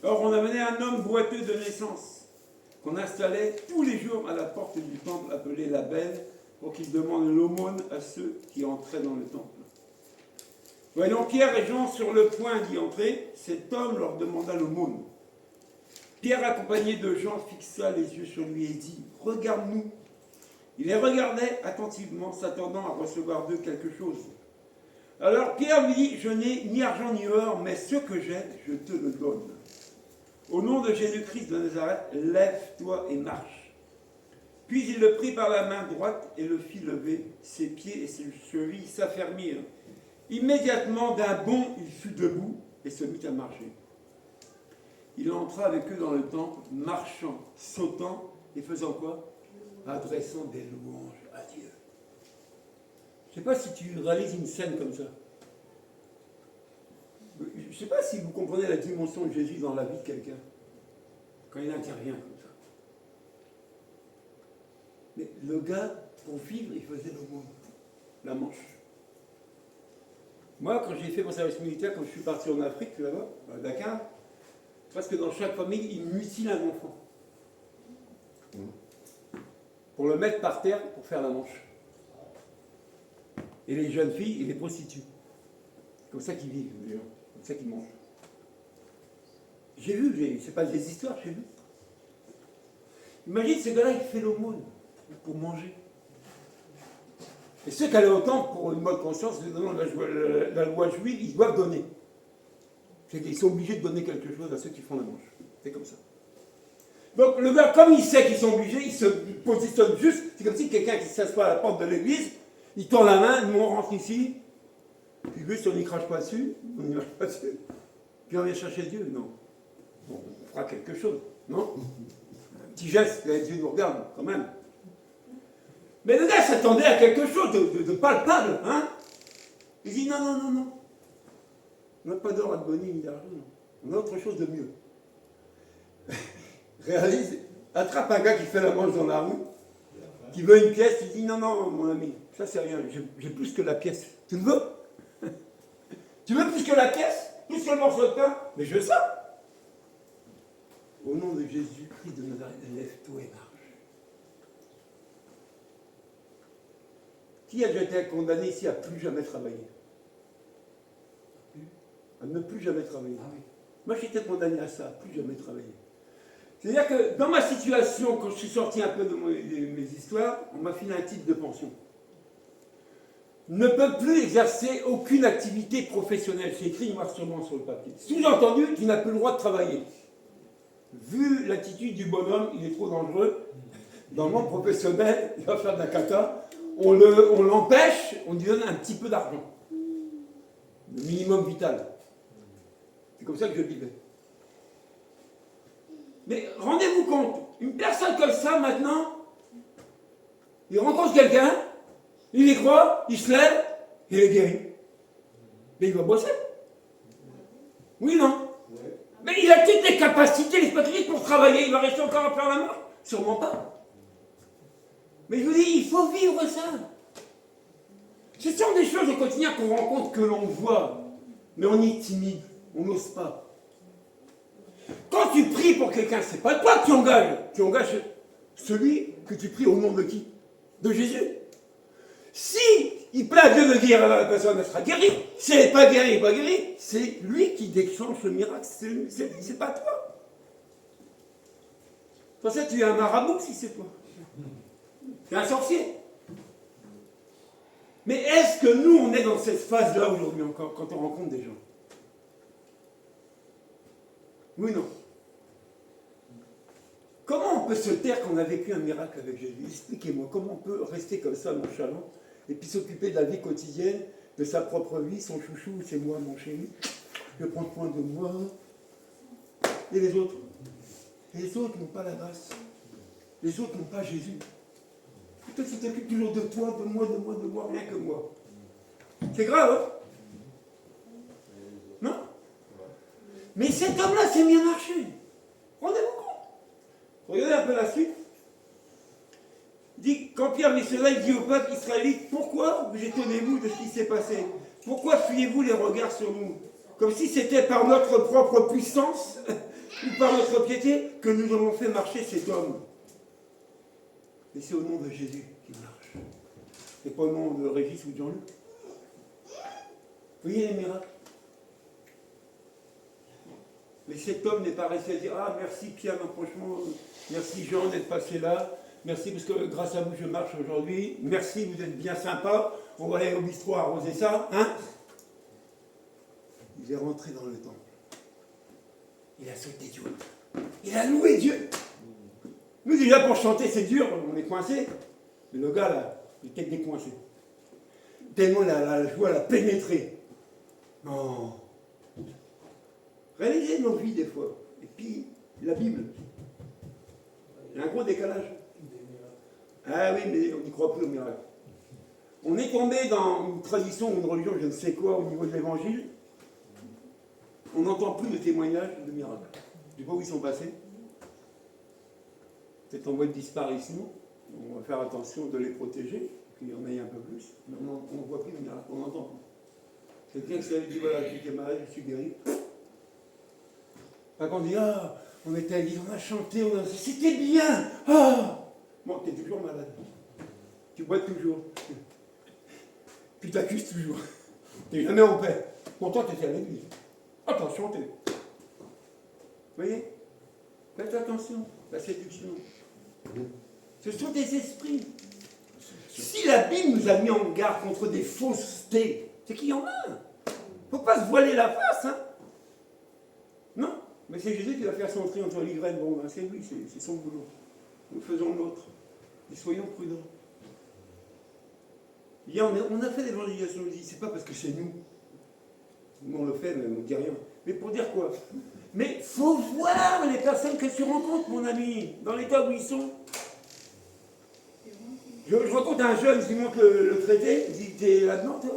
B: Or, on amenait un homme boiteux de naissance, qu'on installait tous les jours à la porte du temple appelé la Belle, pour qu'il demande l'aumône à ceux qui entraient dans le temple. Voyant Pierre et Jean sur le point d'y entrer, cet homme leur demanda l'aumône. Pierre, accompagné de Jean, fixa les yeux sur lui et dit « Regarde-nous ». Il les regardait attentivement, s'attendant à recevoir d'eux quelque chose. Alors Pierre lui dit, je n'ai ni argent ni or, mais ce que j'ai, je te le donne. Au nom de Jésus-Christ de Nazareth, lève-toi et marche. Puis il le prit par la main droite et le fit lever. Ses pieds et ses chevilles s'affermirent. Immédiatement, d'un bond, il fut debout et se mit à marcher. Il entra avec eux dans le temple, marchant, sautant et faisant quoi? Adressant des louanges à Dieu. Je ne sais pas si tu réalises une scène comme ça. Je ne sais pas si vous comprenez la dimension de Jésus dans la vie de quelqu'un, quand il intervient comme ça. Mais le gars, pour vivre, il faisait l'aumône, la manche. Moi, quand j'ai fait mon service militaire, quand je suis parti en Afrique, là-bas, à Dakar, parce que dans chaque famille, ils mutilent un enfant. Pour le mettre par terre, pour faire la manche. Et les jeunes filles, ils les prostituent. C'est comme ça qu'ils vivent, les gens. C'est comme ça qu'ils mangent. J'ai vu, c'est pas des histoires, j'ai vu. Imagine ce gars-là, il fait l'aumône pour manger. Et ceux qui allaient au temple pour une bonne conscience, selon la loi juive, ils doivent donner. Ils sont obligés de donner quelque chose à ceux qui font la manche. C'est comme ça. Donc le gars, comme il sait qu'ils sont obligés, il se positionne juste. C'est comme si quelqu'un qui s'assoit à la porte de l'église, il tend la main, nous on rentre ici, puis juste on n'y crache pas dessus, on n'y marche pas dessus, puis on vient chercher Dieu. Non. Bon, on fera quelque chose, non? Un petit geste, là, Dieu nous regarde quand même. Mais le gars s'attendait à quelque chose de palpable, hein? Il dit non, non, non, non. On n'a pas d'or à te donner ni d'argent. On a autre chose de mieux. Réalise, attrape un gars qui fait la manche dans la rue, qui veut une pièce, tu dis non, non, mon ami, ça c'est rien, j'ai plus que la pièce. Tu le veux? Tu veux plus que la pièce? Plus que le morceau de pain? Mais je veux ça. Au nom de Jésus-Christ de Nazareth, lève-toi et marche. Qui a déjà été condamné ici à plus jamais travailler? À ne plus jamais travailler.
D: Ah oui.
B: Moi j'étais condamné à ça, à plus jamais travailler. C'est-à-dire que dans ma situation, quand je suis sorti un peu de mes histoires, on m'a filé un titre de pension. Ne peut plus exercer aucune activité professionnelle. C'est écrit noir sur blanc sur le papier. Sous-entendu, tu n'as plus le droit de travailler. Vu l'attitude du bonhomme, il est trop dangereux. Dans le monde professionnel, il va faire de la cata. On l'empêche, on lui donne un petit peu d'argent. Le minimum vital. C'est comme ça que je vivais. Mais rendez-vous compte, une personne comme ça, maintenant, il rencontre quelqu'un, il y croit, il se lève, il est guéri. Mais il va bosser. Oui, non?
C: Ouais.
B: Mais il a toutes les capacités, les spécialités pour travailler, il va rester encore à faire la marche? Sûrement pas. Mais je vous dis, il faut vivre ça. Ce sont des choses au quotidien qu'on rencontre, que l'on voit, mais on est timide, on n'ose pas. Quand tu pries pour quelqu'un, c'est pas toi que tu engages celui que tu pries au nom de qui? De Jésus. Si il plaît à Dieu de guérir, la personne elle sera guérie. Si elle n'est pas guérie, pas guérie, c'est lui qui déclenche le miracle, c'est pas toi. Pour ça, tu es un marabout si c'est toi. Tu es un sorcier. Mais est-ce que nous, on est dans cette phase-là aujourd'hui encore, quand on rencontre des gens? Oui, non. Comment on peut se taire qu'on a vécu un miracle avec Jésus? Expliquez-moi, comment on peut rester comme ça, nonchalant, et puis s'occuper de la vie quotidienne, de sa propre vie, son chouchou, c'est moi, mon chéri, je prends soin de moi, et les autres? Les autres n'ont pas la grâce. Les autres n'ont pas Jésus. Et toi, tu t'occupes toujours de toi, de moi, de moi, de moi, rien que moi. C'est grave, hein? Non? Mais cet homme-là s'est mis à marcher. Rendez-vous compte. Regardez un peu la suite. Il dit, quand Pierre mit cela, il dit au peuple israélite, pourquoi vous étonnez-vous de ce qui s'est passé? Pourquoi fuyez-vous les regards sur nous? Comme si c'était par notre propre puissance ou par notre piété que nous avons fait marcher cet homme. Et c'est au nom de Jésus qu'il marche. C'est pas au nom de Régis ou de Jean-Luc. Vous voyez les miracles? Mais cet homme n'est pas resté à dire, ah merci Pierre, non, franchement, merci Jean d'être passé là, merci parce que grâce à vous je marche aujourd'hui, merci, vous êtes bien sympa, on va aller au bistrot arroser ça, hein? Il est rentré dans le temple. Il a sauté Dieu. Il a loué Dieu. Nous déjà pour chanter c'est dur, on est coincé. Mais le gars là, il était décoincé. Tellement la joie l'a pénétré. Non. Réalisez nos vies des fois. Et puis, la Bible. Il y a un gros décalage. Ah oui, mais on n'y croit plus au miracle. On est tombé dans une tradition ou une religion, je ne sais quoi, au niveau de l'évangile. On n'entend plus de témoignages de miracles. Je ne sais pas où ils sont passés. Peut-être en voie de disparition. On va faire attention de les protéger, qu'il y en ait un peu plus. Mais on ne voit plus de miracles, on n'entend plus. Quelqu'un qui s'est dit, voilà, j'étais malade, je suis guéri. Quand on dit, ah, on était à l'église, on a chanté, c'était bien, ah. Bon, tu es toujours malade. Tu bois toujours. Tu t'accuses toujours. Tu n'es jamais en paix. Pourtant, tu étais à l'église. Attention, Vous voyez? Faites attention, la séduction. Ce sont des esprits. Si la Bible nous a mis en garde contre des faussetés, c'est qu'il y en a. Il ne faut pas se voiler la face, hein. Non, mais c'est Jésus qui va faire son tri entre l'ivraie. Bon, ben c'est lui, c'est son boulot. Nous faisons l'autre. Et soyons prudents. Hier, on a fait l'évangélisation, je dis, c'est pas parce que c'est nous. Nous, on le fait, mais on ne dit rien. Mais pour dire quoi? Mais il faut voir les personnes que tu rencontres, mon ami, dans l'état où ils sont. Je rencontre un jeune, je lui montre le traité, il dit, t'es là-dedans, toi?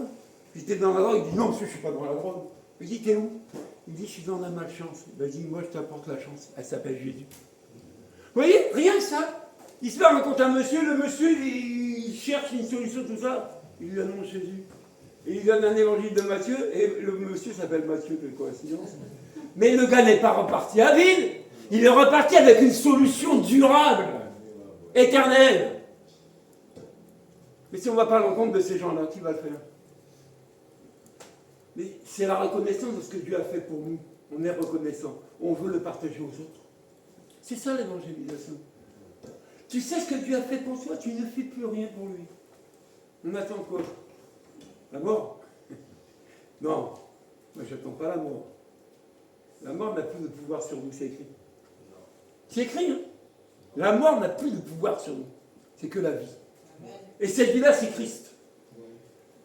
B: Puis t'es dans la drogue, il dit, non, monsieur, je ne suis pas dans la drogue. Je lui dis, t'es où? Il dit, je suis dans la malchance. Il m'a dit, moi, je t'apporte la chance. Elle s'appelle Jésus. Vous voyez, rien que ça. L'histoire raconte un monsieur, le monsieur il cherche une solution, tout ça, il lui annonce Jésus. Et il donne un évangile de Matthieu, et le monsieur s'appelle Matthieu, quelle coïncidence. Mais le gars n'est pas reparti à vide, il est reparti avec une solution durable, éternelle. Mais si on ne va pas à l'encontre de ces gens-là, qui va le faire? Mais c'est la reconnaissance de ce que Dieu a fait pour nous. On est reconnaissant, on veut le partager aux autres. C'est ça l'évangélisation. Tu sais ce que Dieu a fait pour toi, tu ne fais plus rien pour lui. On attend quoi? La mort? Non, moi j'attends pas la mort. La mort n'a plus de pouvoir sur nous, c'est écrit. C'est écrit, hein? La mort n'a plus de pouvoir sur nous. C'est que la vie. Et cette vie-là, c'est Christ.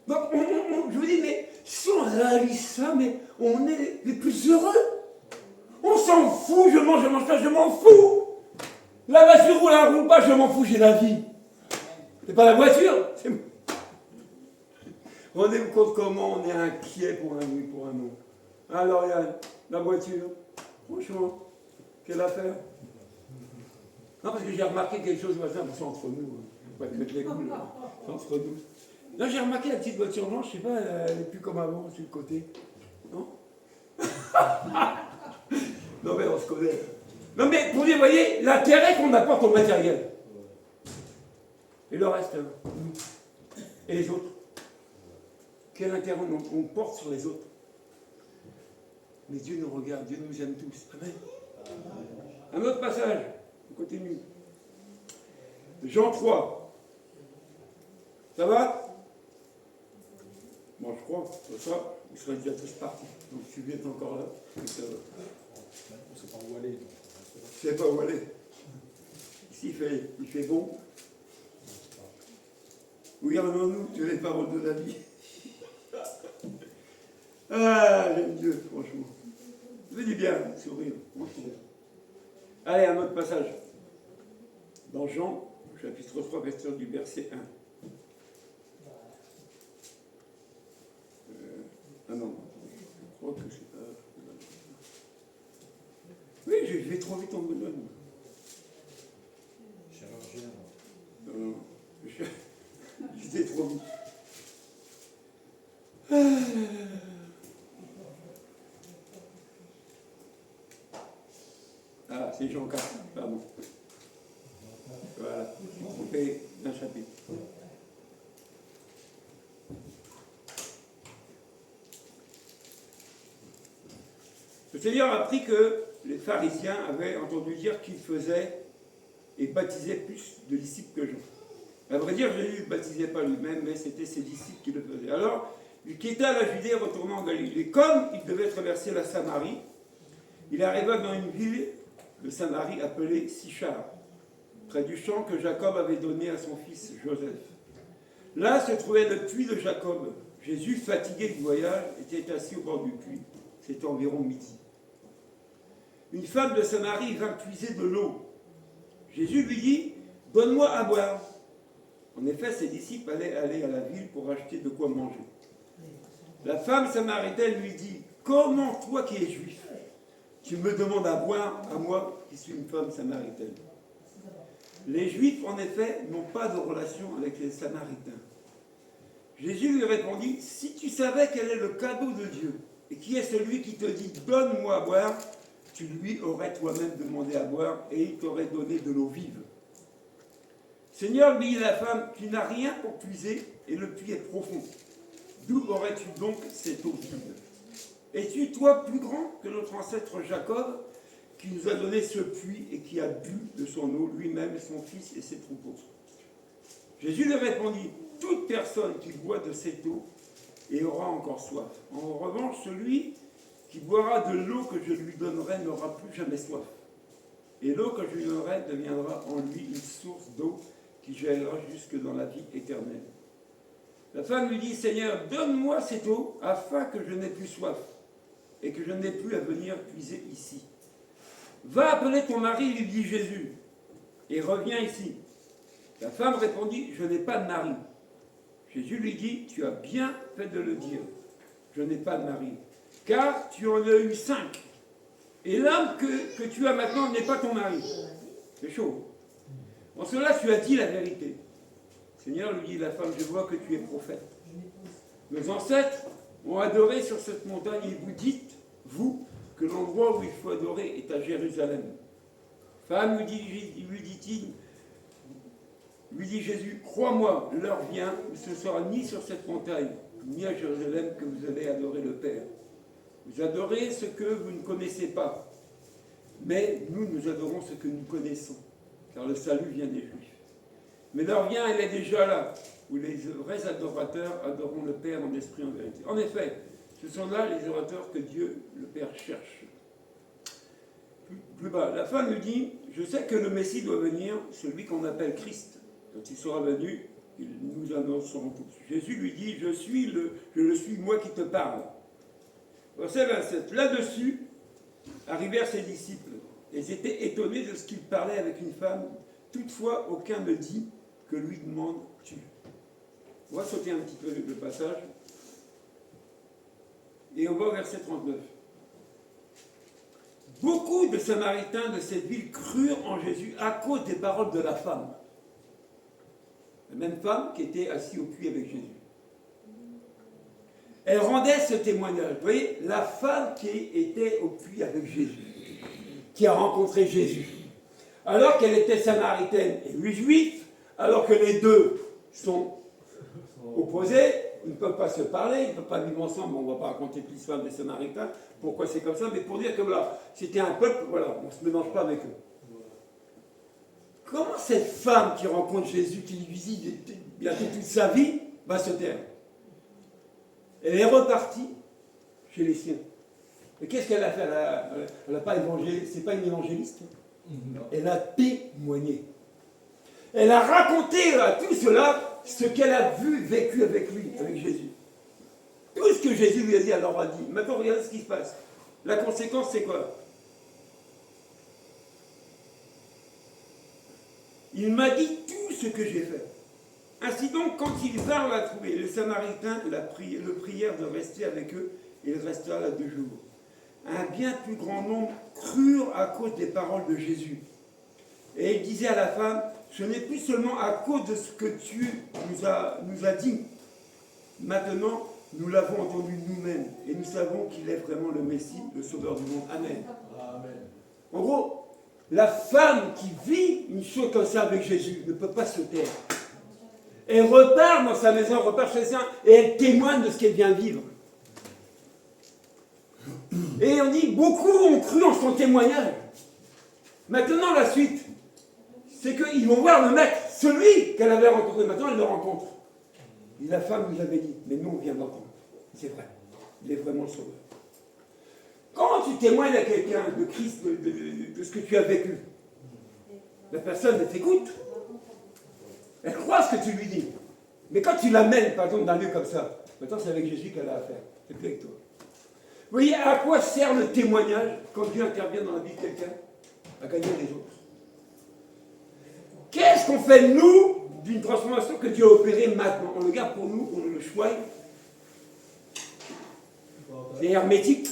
B: Donc, je vous dis, mais si on réalise ça, mais on est les plus heureux. On s'en fout, je mange pas, je m'en fous. La voiture roule, elle roule pas, je m'en fous, j'ai la vie. C'est pas la voiture, c'est moi. Rendez-vous compte comment on est inquiet pour un oui, pour un non. Alors, Yann, la voiture, franchement, quelle affaire? Non, parce que j'ai remarqué quelque chose, c'est entre nous. Pas te mettre les coups, là. C'est entre nous. Là, j'ai remarqué la petite voiture blanche, je sais pas, elle n'est plus comme avant, sur le côté. Non? Non, mais on se connaît. Non, mais pour dire, vous voyez, l'intérêt qu'on apporte au matériel. Et le reste, nous. Et les autres. Quel intérêt on porte sur les autres? Mais Dieu nous regarde, Dieu nous aime tous. Amen. Un autre passage, on continue. Jean 3. Ça va? Bon, je crois, c'est ça, vous serez déjà tous partis. Donc, si vous êtes encore là, ça va.
D: On ne sait pas où aller.
B: Je ne sais pas où aller. Ici, il fait bon. Oui, nous tu les paroles de la vie. Ah, j'aime Dieu, franchement. Ça fait du bien, sourire, franchement. Allez, un autre passage. Dans Jean, chapitre 3, du verset 1. Ah non, je crois que c'est pas... Oui, je vais trop vite en besogne.
D: Chirurgien.
B: Non, j'étais trop vite. Ah, c'est Jean 4, pardon. Voilà, on fait un chapitre. Le Seigneur a appris que les pharisiens avaient entendu dire qu'il faisait et baptisait plus de disciples que Jean. À vrai dire, Jésus ne baptisait pas lui-même, mais c'était ses disciples qui le faisaient. Alors, il quitta la Judée, retournant en Galilée. Comme il devait traverser la Samarie, il arriva dans une ville de Samarie appelée Sichar, près du champ que Jacob avait donné à son fils Joseph. Là se trouvait le puits de Jacob. Jésus, fatigué du voyage, était assis au bord du puits. C'était environ midi. Une femme de Samarie vint puiser de l'eau. Jésus lui dit, « Donne-moi à boire. » En effet, ses disciples allaient aller à la ville pour acheter de quoi manger. La femme samaritaine lui dit, « Comment toi qui es juif, tu me demandes à boire à moi qui suis une femme samaritaine ?» Les Juifs, en effet, n'ont pas de relation avec les Samaritains. Jésus lui répondit, « Si tu savais quel est le cadeau de Dieu, et qui est celui qui te dit, donne-moi à boire, tu lui aurais toi-même demandé à boire, et il t'aurait donné de l'eau vive. » Seigneur, lui dit la femme, tu n'as rien pour puiser, et le puits est profond. D'où aurais-tu donc cette eau vive? Es-tu, toi, plus grand que notre ancêtre Jacob, qui nous a donné ce puits et qui a bu de son eau lui-même, son fils et ses troupeaux? Jésus lui répondit, toute personne qui boit de cette eau et aura encore soif. En revanche, celui qui boira de l'eau que je lui donnerai n'aura plus jamais soif. Et l'eau que je lui donnerai deviendra en lui une source d'eau qui jaillira jusque dans la vie éternelle. La femme lui dit, Seigneur, donne-moi cette eau afin que je n'ai plus soif et que je n'ai plus à venir puiser ici. Va appeler ton mari, lui dit Jésus, et reviens ici. La femme répondit, je n'ai pas de mari. Jésus lui dit, tu as bien fait de le dire, je n'ai pas de mari, car tu en as eu 5. Et l'homme que tu as maintenant n'est pas ton mari. C'est chaud. En cela, tu as dit la vérité. Le Seigneur lui dit, la femme, je vois que tu es prophète. Nos ancêtres ont adoré sur cette montagne et vous dites, vous, que l'endroit où il faut adorer est à Jérusalem. Femme, lui dit Jésus, crois-moi, l'heure vient où ce sera ni sur cette montagne, ni à Jérusalem que vous allez adorer le Père. Vous adorez ce que vous ne connaissez pas. Mais nous adorons ce que nous connaissons, car le salut vient des Juifs. Mais l'heure vient, elle est déjà là, où les vrais adorateurs adoreront le Père en esprit et en vérité. En effet, ce sont là les adorateurs que Dieu, le Père, cherche. Plus bas, la femme lui dit, je sais que le Messie doit venir, celui qu'on appelle Christ. Quand il sera venu, il nous annonceront tous. Jésus lui dit, je le suis, moi qui te parle. Verset 27. Là-dessus, arrivèrent ses disciples. Ils étaient étonnés de ce qu'il parlait avec une femme. Toutefois, aucun ne dit que lui demandes-tu. On va sauter un petit peu le passage. Et on va au verset 39. Beaucoup de Samaritains de cette ville crurent en Jésus à cause des paroles de la femme. La même femme qui était assise au puits avec Jésus. Elle rendait ce témoignage. Vous voyez, la femme qui était au puits avec Jésus, qui a rencontré Jésus, alors qu'elle était samaritaine et lui juif, alors que les deux sont opposés, ils ne peuvent pas se parler, ils ne peuvent pas vivre ensemble, on ne va pas raconter toute l'histoire des Samaritains, pourquoi c'est comme ça, mais pour dire que voilà, c'était un peuple, voilà, on ne se mélange pas avec eux. Comment cette femme qui rencontre Jésus, qui lui visite bientôt toute sa vie, va se taire? Elle est repartie chez les siens. Et qu'est-ce qu'elle a fait? Elle n'a pas évangélisé, c'est pas une évangéliste. Elle a témoigné. Elle a raconté à tout cela ce qu'elle a vu, vécu avec lui, avec Jésus. Tout ce que Jésus lui a dit, elle leur a dit. Maintenant, regardez ce qui se passe. La conséquence, c'est quoi? Il m'a dit tout ce que j'ai fait. Ainsi donc, quand ils vinrent la trouver, les Samaritains le prièrent de rester avec eux, et il resta là 2 jours. Un bien plus grand nombre crurent à cause des paroles de Jésus. Et il disait à la femme, ce n'est plus seulement à cause de ce que tu nous as dit. Maintenant, nous l'avons entendu nous-mêmes, et nous savons qu'il est vraiment le Messie, le Sauveur du monde. Amen.
C: Amen.
B: En gros, la femme qui vit une chose comme ça avec Jésus ne peut pas se taire. Elle repart dans sa maison, repart chez elle, et elle témoigne de ce qu'elle vient vivre. Et on dit, beaucoup ont cru en son témoignage. Maintenant, la suite, c'est qu'ils vont voir le mec, celui qu'elle avait rencontré. Maintenant, elle le rencontre. Et la femme nous avait dit, mais nous, on vient d'entendre. C'est vrai, il est vraiment le Sauveur. Quand tu témoignes à quelqu'un de Christ, de ce que tu as vécu, la personne, elle t'écoute. Elle croit ce que tu lui dis. Mais quand tu l'amènes, par exemple, dans un lieu comme ça, maintenant c'est avec Jésus qu'elle a affaire. C'est plus avec toi. Vous voyez à quoi sert le témoignage quand Dieu intervient dans la vie de quelqu'un? À gagner les autres. Qu'est-ce qu'on fait, nous, d'une transformation que Dieu a opérée maintenant? On le garde pour nous, on le choisit. C'est hermétique.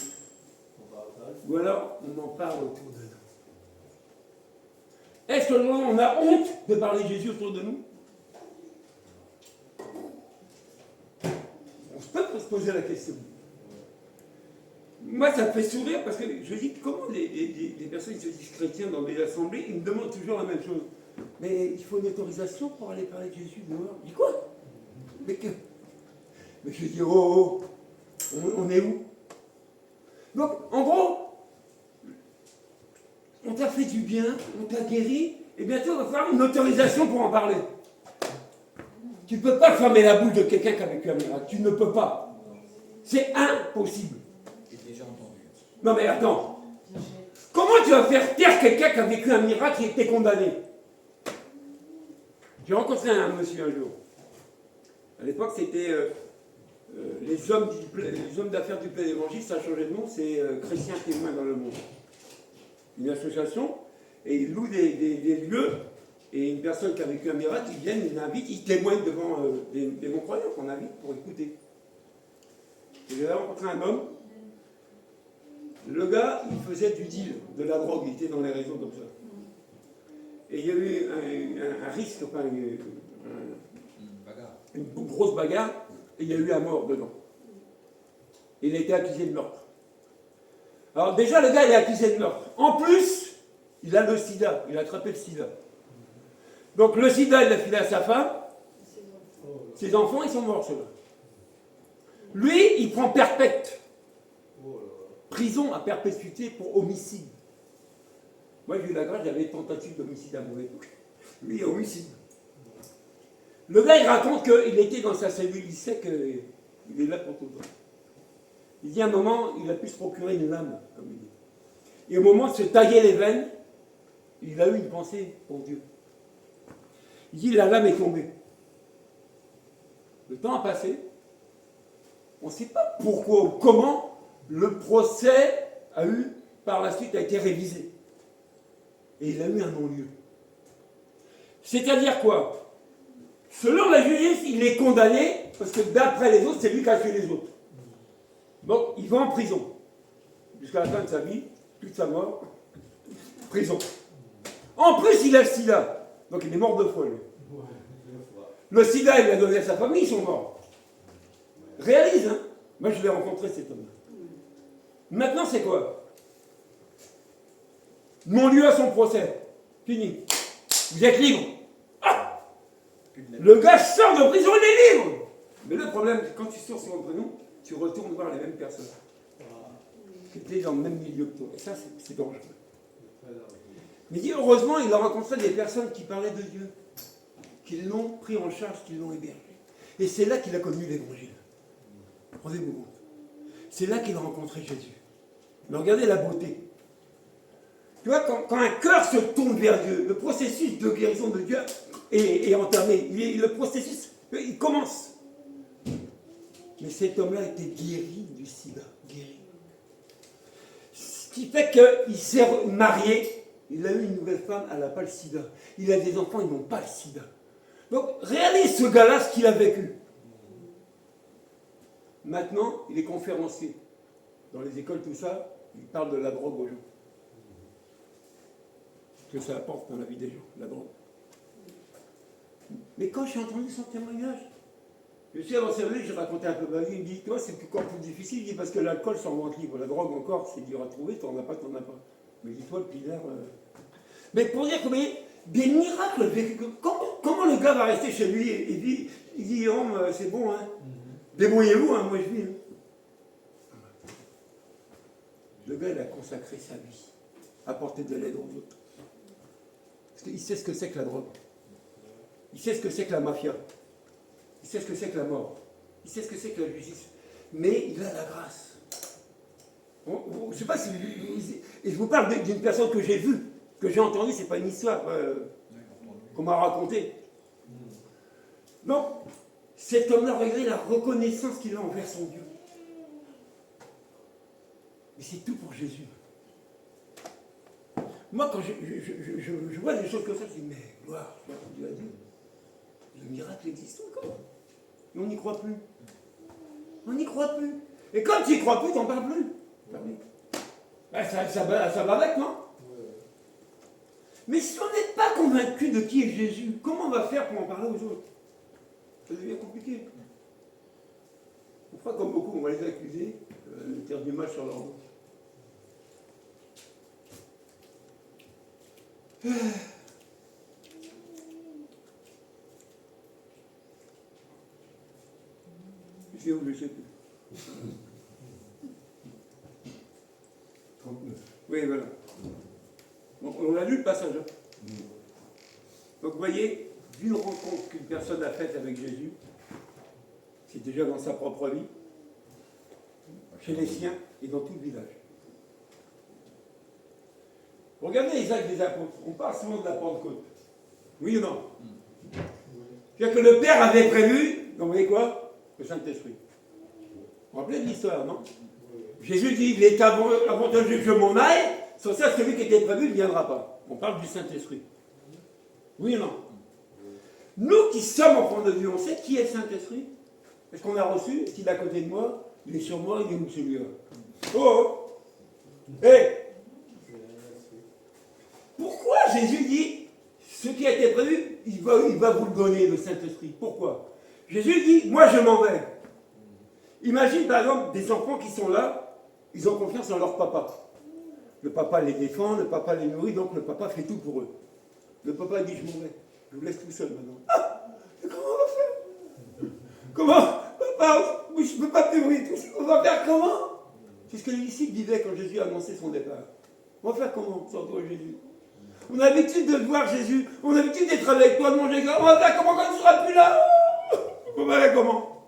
B: Ou alors, on en parle autour de nous. Est-ce qu'on a honte de parler de Jésus autour de nous? On peut se poser la question. Moi, ça me fait sourire parce que je dis comment les personnes qui se disent chrétiens dans des assemblées, ils me demandent toujours la même chose. Mais il faut une autorisation pour aller parler de Jésus. Je dis quoi? Mais je dis, on est où? Donc, en gros, on t'a fait du bien, on t'a guéri, et bientôt, il va falloir une autorisation pour en parler. Tu ne peux pas fermer la bouche de quelqu'un qui a vécu un miracle. Tu ne peux pas. C'est impossible.
E: J'ai déjà entendu.
B: Non mais attends. Comment tu vas faire taire quelqu'un qui a vécu un miracle et qui était condamné? J'ai rencontré un monsieur un jour. À l'époque, c'était les hommes d'affaires du plein évangile, ça a changé de nom, c'est Chrétiens témoins dans le monde. Une association, et ils louent des lieux, et une personne qui a vécu un miracle, ils viennent, ils l'invitent, ils témoignent devant des non-croyants qu'on invite pour écouter. Et j'ai rencontré un homme, le gars, il faisait du deal, de la drogue, il était dans les réseaux comme ça. et il y a eu un risque, enfin
D: Bagarre.
B: une grosse bagarre, et il y a eu un mort dedans. Il a été accusé de meurtre. Alors déjà, le gars, il est accusé de meurtre. En plus, il a le sida, il a attrapé le sida. Donc le sida, il l'a filé à sa femme, ses enfants, ils sont morts, ceux-là. Lui, il prend perpète. Prison à perpétuité pour homicide. Moi, j'ai eu la grâce, j'avais tentative d'homicide à mon époque. Lui, homicide. Le gars, il raconte qu'il était dans sa cellule, il sait qu'il est là pour tout le temps. Il dit à un moment, il a pu se procurer une lame, comme il dit. Et au moment de se tailler les veines, il a eu une pensée pour Dieu. Il dit, la lame est tombée. Le temps a passé. On ne sait pas pourquoi ou comment le procès par la suite, a été révisé. Et il a eu un non-lieu. C'est-à-dire quoi? Selon la justice, il est condamné, parce que d'après les autres, c'est lui qui a tué les autres. Donc, il va en prison. Jusqu'à la fin de sa vie, toute sa mort, prison. En plus, il a le sida. Donc, il est mort 2 fois, lui. Le sida, il l'a donné à sa famille, ils sont morts. Réalise, hein. Moi, je l'ai rencontré, cet homme-là. Maintenant, c'est quoi? Non-lieu à son procès. Fini. Vous êtes libre. Ah, le gars sort de prison, il est libre. Mais le problème, c'est que quand tu sors sur le prénom, tu retournes voir les mêmes personnes. Qui étaient dans le même milieu que toi. Et ça, c'est dangereux. Mais dit, heureusement, il a rencontré des personnes qui parlaient de Dieu, qui l'ont pris en charge, qui l'ont hébergé. Et c'est là qu'il a connu l'évangile. Rendez-vous compte. C'est là qu'il a rencontré Jésus. Mais regardez la beauté. Tu vois, quand un cœur se tourne vers Dieu, le processus de guérison de Dieu est entamé. Le processus, il commence. Mais cet homme-là était guéri du sida. Guéri. Ce qui fait qu'il s'est marié, il a eu une nouvelle femme, elle n'a pas le sida. Il a des enfants, ils n'ont pas le sida. Donc, réalise ce gars-là, ce qu'il a vécu. Maintenant, il est conférencier. Dans les écoles, tout ça, il parle de la drogue aux gens. Ce que ça apporte dans la vie des gens, la drogue. Mais quand j'ai entendu son témoignage, je suis avancé avec lui, j'ai raconté un peu ma vie, il me dit, toi, c'est encore plus difficile, il dit, parce que l'alcool s'en vente libre, la drogue encore, c'est dur à trouver, t'en as pas. Mais dis-toi, le pilard... Mais pour dire que des miracles vécus, comment le gars va rester chez lui et il dit, oh, c'est bon, hein, débrouillez-vous, hein, moi je vis. Hein. Le gars, il a consacré sa vie, à apporter de l'aide aux autres. Parce qu'il sait ce que c'est que la drogue. Il sait ce que c'est que la mafia. Il sait ce que c'est que la mort. Il sait ce que c'est que la justice. Mais il a la grâce. Je ne sais pas si... Et je vous parle d'une personne que j'ai vue, que j'ai entendue, ce n'est pas une histoire qu'on m'a racontée. Donc, cet homme-là, regardez la reconnaissance qu'il a envers son Dieu. Mais c'est tout pour Jésus. Moi, quand je vois des choses comme ça, je dis, mais gloire, Dieu a dit, le miracle existe encore. Et on n'y croit plus. On n'y croit plus. Et quand tu n'y crois plus, tu n'en parles plus. Ben, ça va avec, non? Mais si on n'est pas convaincu de qui est Jésus, comment on va faire pour en parler aux autres? Ça devient compliqué. On fera comme beaucoup, on va les accuser, faire du mal sur leur dos. Je sais où je sais plus. 39. Oui, voilà. Donc, on a lu le passage. Donc, vous voyez, d'une rencontre qu'une personne a faite avec Jésus, c'est déjà dans sa propre vie, chez les siens et dans tout le village. Regardez les actes des apôtres. On parle souvent de la Pentecôte. Oui ou non? C'est-à-dire que le Père avait prévu, vous voyez quoi? Le Saint-Esprit. Vous vous rappelez de l'histoire, non? Jésus dit, il est avantageux que je m'en aille, sans ça, celui qui était prévu ne viendra pas. On parle du Saint-Esprit. Oui ou non? Nous qui sommes enfants de Dieu, on sait qui est le Saint-Esprit? Est-ce qu'on a reçu? Est-ce qu'il est à côté de moi? Il est sur moi, il est où celui-là? Oh! Hé! Pourquoi Jésus dit, été prévu, il va vous le donner, le Saint-Esprit. Pourquoi? Jésus dit, moi je m'en vais. Imagine par exemple des enfants qui sont là, ils ont confiance en leur papa. Le papa les défend, le papa les nourrit, donc le papa fait tout pour eux. Le papa dit, je m'en vais, je vous laisse tout seul maintenant. Ah, comment on va faire? Comment? Papa, je ne peux pas te nourrir tout seul, on va faire comment? C'est ce que les disciples disaient quand Jésus a annoncé son départ. On va faire comment sans toi, Jésus? On a l'habitude de voir Jésus, on a l'habitude d'être avec toi, de manger avec toi. On va faire comment quand tu ne seras plus là? On va faire comment?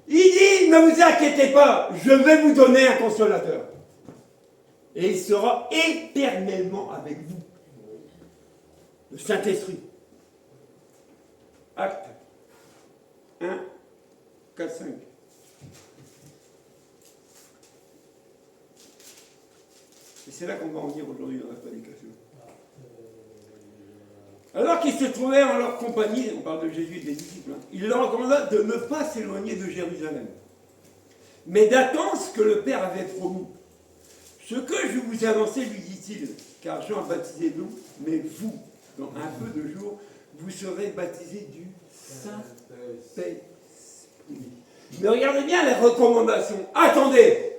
B: Il dit, ne vous inquiétez pas, je vais vous donner un consolateur. Et il sera éternellement avec vous. Le Saint-Esprit. Acte 1, 4, 5. Et c'est là qu'on va en venir aujourd'hui dans la prédication. Alors qu'ils se trouvaient en leur compagnie, on parle de Jésus et des disciples, il leur recommanda de ne pas s'éloigner de Jérusalem, mais d'attendre ce que le Père avait promis. Ce que je vous ai annoncé, lui dit-il, car Jean a baptisé d'eau, mais vous, dans un peu de jours, vous serez baptisés du Saint-Esprit. Mais regardez bien les recommandations. Attendez!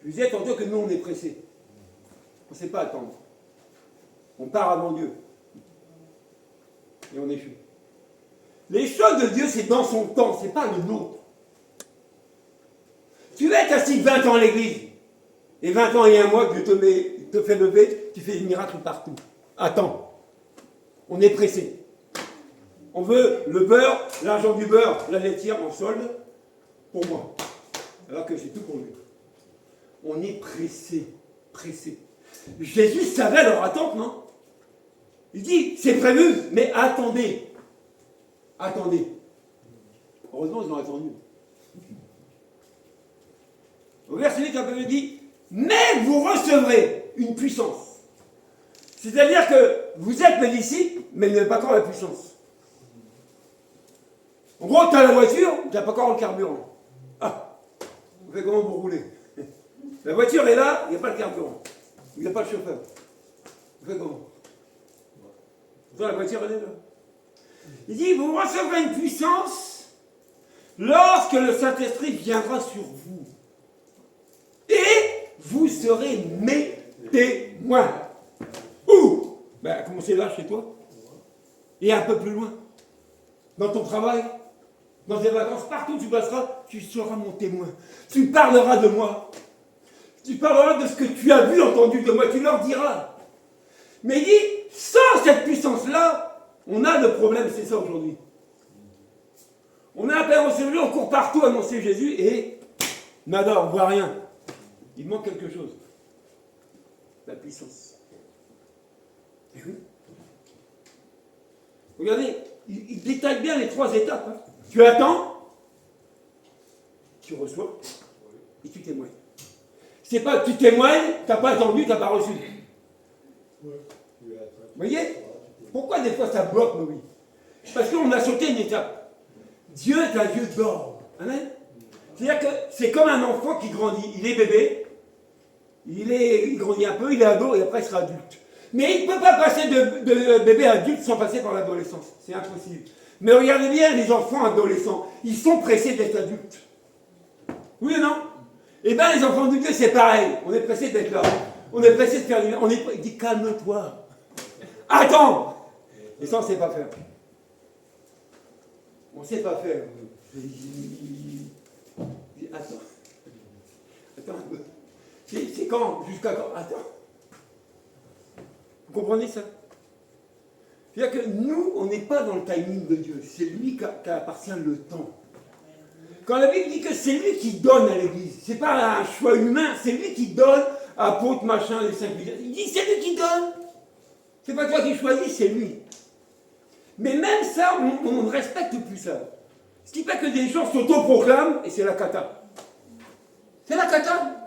B: Je vous ai tantôt que nous, on est pressés. On ne sait pas attendre. On part avant Dieu. Et on échoue. Les choses de Dieu, c'est dans son temps, c'est pas le nôtre. Tu vas être assis 20 ans à l'église, et 20 ans et un mois que Dieu te fait lever, tu fais des miracles partout. Attends. On est pressé. On veut le beurre, l'argent du beurre, la laitière en solde, pour moi. Alors que c'est tout pour lui. On est pressé. Pressé. Jésus savait leur attente, non? Il dit, c'est prévu, mais attendez. Attendez. Heureusement, ils ont attendu. Au verset 8, il dit, mais vous recevrez une puissance. C'est-à-dire que vous êtes mes disciples, mais vous n'avez pas encore la puissance. En gros, tu as la voiture, tu n'as pas encore le carburant. Ah, vous faites comment vous roulez? La voiture est là, il n'y a pas de carburant. Il n'y a pas de chauffeur. Vous faites comment? La voiture, elle est là. Il dit, vous recevrez une puissance lorsque le Saint-Esprit viendra sur vous. Et vous serez mes témoins. Où? Ben, commencez là, chez toi. Et un peu plus loin. Dans ton travail, dans tes vacances, partout où tu passeras, tu seras mon témoin. Tu parleras de moi. Tu parleras de ce que tu as vu, entendu de moi. Tu leur diras. Mais il dit, sans cette puissance-là, on a le problème, c'est ça aujourd'hui. On a appelé au Jésus, on court partout à annoncer Jésus et nada, on ne voit rien. Il manque quelque chose. La puissance. Et oui. Regardez, il détaille bien les 3 étapes. Hein. Tu attends, tu reçois et tu témoignes. C'est pas tu témoignes, tu n'as pas attendu, tu n'as pas reçu. Vous voyez? Pourquoi des fois ça bloque nos vies? Parce qu'on a sauté une étape. Dieu est un Dieu d'ordre. Amen? C'est-à-dire que c'est comme un enfant qui grandit. Il est bébé, il grandit un peu, il est ado et après il sera adulte. Mais il ne peut pas passer de bébé à adulte sans passer par l'adolescence. C'est impossible. Mais regardez bien les enfants adolescents. Ils sont pressés d'être adultes. Oui ou non? Eh bien les enfants de Dieu c'est pareil. On est pressés d'être là. On est pressé de faire du... Il dit calme-toi. Attends. Et ça on ne sait pas faire. On ne sait pas faire. Attends. Attends un peu. C'est quand? Jusqu'à quand? Attends. Vous comprenez ça? C'est-à-dire que nous, on n'est pas dans le timing de Dieu. C'est lui qui appartient le temps. Quand la Bible dit que c'est lui qui donne à l'Église, c'est pas un choix humain, c'est lui qui donne à apôtres, machin, les 5 milliards. Il dit c'est lui qui donne. C'est pas toi qui choisis, c'est lui. Mais même ça, on ne respecte plus ça. Ce qui fait que des gens s'autoproclament et c'est la cata. C'est la cata.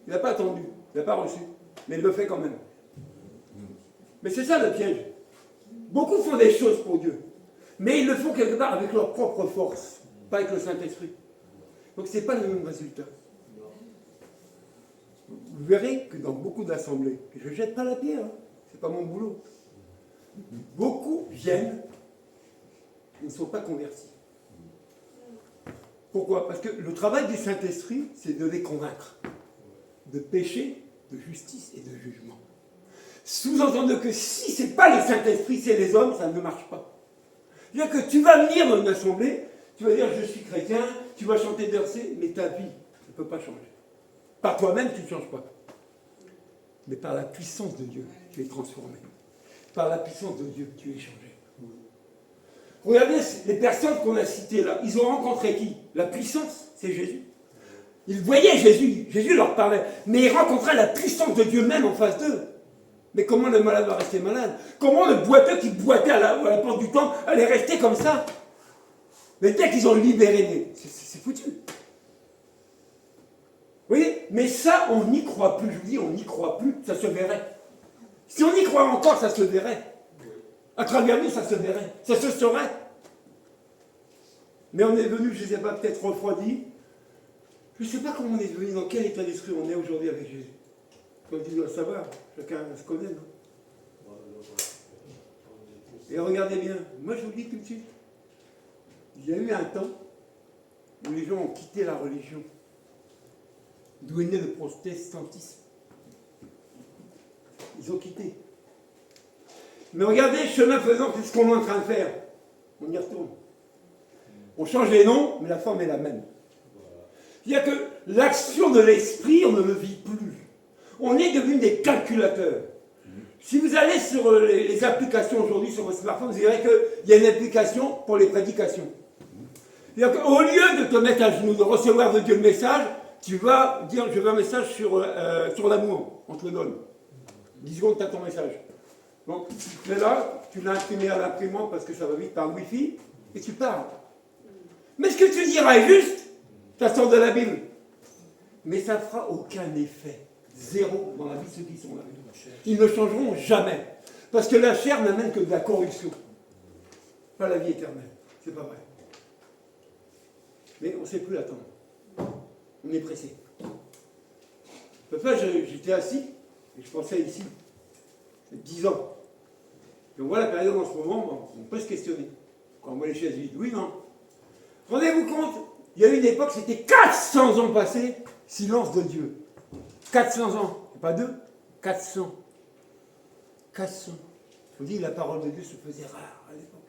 B: Il n'a pas attendu, il n'a pas reçu, mais il le fait quand même. Mais c'est ça le piège. Beaucoup font des choses pour Dieu, mais ils le font quelque part avec leur propre force, pas avec le Saint-Esprit. Donc ce n'est pas le même résultat. Vous verrez que dans beaucoup d'assemblées, et je ne jette pas la pierre, hein, c'est pas mon boulot. Beaucoup viennent, ils ne sont pas convertis. Pourquoi? Parce que le travail du Saint-Esprit, c'est de les convaincre de péché, de justice et de jugement. Sous-entendu que si ce n'est pas le Saint-Esprit, c'est les hommes, ça ne marche pas. C'est-à-dire que tu vas venir dans une assemblée, tu vas dire je suis chrétien, tu vas chanter des versets, mais ta vie ne peut pas changer. Par toi-même, tu ne changes pas. Mais par la puissance de Dieu, tu es transformé. Par la puissance de Dieu, tu es changé. Regardez les personnes qu'on a citées là, ils ont rencontré qui? La puissance, c'est Jésus. Ils voyaient Jésus, Jésus leur parlait, mais ils rencontraient la puissance de Dieu même en face d'eux. Mais comment le malade va rester malade? Comment le boiteux qui boitait à la porte du temple allait rester comme ça? Mais dès qu'ils ont libéré, c'est foutu. Vous voyez? Mais ça, on n'y croit plus. Je vous dis, on n'y croit plus, ça se verrait. Si on y croit encore, ça se verrait. À travers nous, ça se verrait. Ça se saurait. Mais on est venu, je ne sais pas, peut-être refroidi. Je ne sais pas comment on est venu, dans quel état d'esprit on est aujourd'hui avec Jésus. Comme tu dois le savoir, chacun se connaît, non? Et regardez bien, moi je vous le dis tout de suite, il y a eu un temps où les gens ont quitté la religion, d'où est né le protestantisme. Ils ont quitté. Mais regardez, chemin faisant, c'est ce qu'on est en train de faire. On y retourne. On change les noms, mais la forme est la même. C'est-à-dire que l'action de l'esprit, on ne le vit plus. On est devenu des calculateurs. Si vous allez sur les applications aujourd'hui, sur votre smartphone, vous verrez qu'il y a une application pour les prédications. C'est-à-dire qu'au lieu de te mettre à genoux, de recevoir de Dieu le message, tu vas dire, je veux un message sur l'amour, on te le donne. 10 secondes, tu as ton message. Donc, tu es là, tu l'as imprimé à l'imprimante parce que ça va vite par Wi-Fi, et tu parles. Mais ce que tu diras est juste, ça sort de la Bible. Mais ça ne fera aucun effet. Zéro dans la vie de ceux qui sont là. Ils ne changeront jamais. Parce que la chair n'amène que de la corruption. Pas la vie éternelle. C'est pas vrai. Mais on ne sait plus attendre. On est pressé. Parfois, j'étais assis, et je pensais ici. C'est 10 ans. Et on voit la période en ce moment, on peut se questionner. Quand on voit les chaises vides, oui, non. Rendez-vous compte, il y a eu une époque, c'était 400 ans passés, silence de Dieu. 400 ans, pas 2, 400. 400. Je vous dis, la parole de Dieu se faisait rare à l'époque.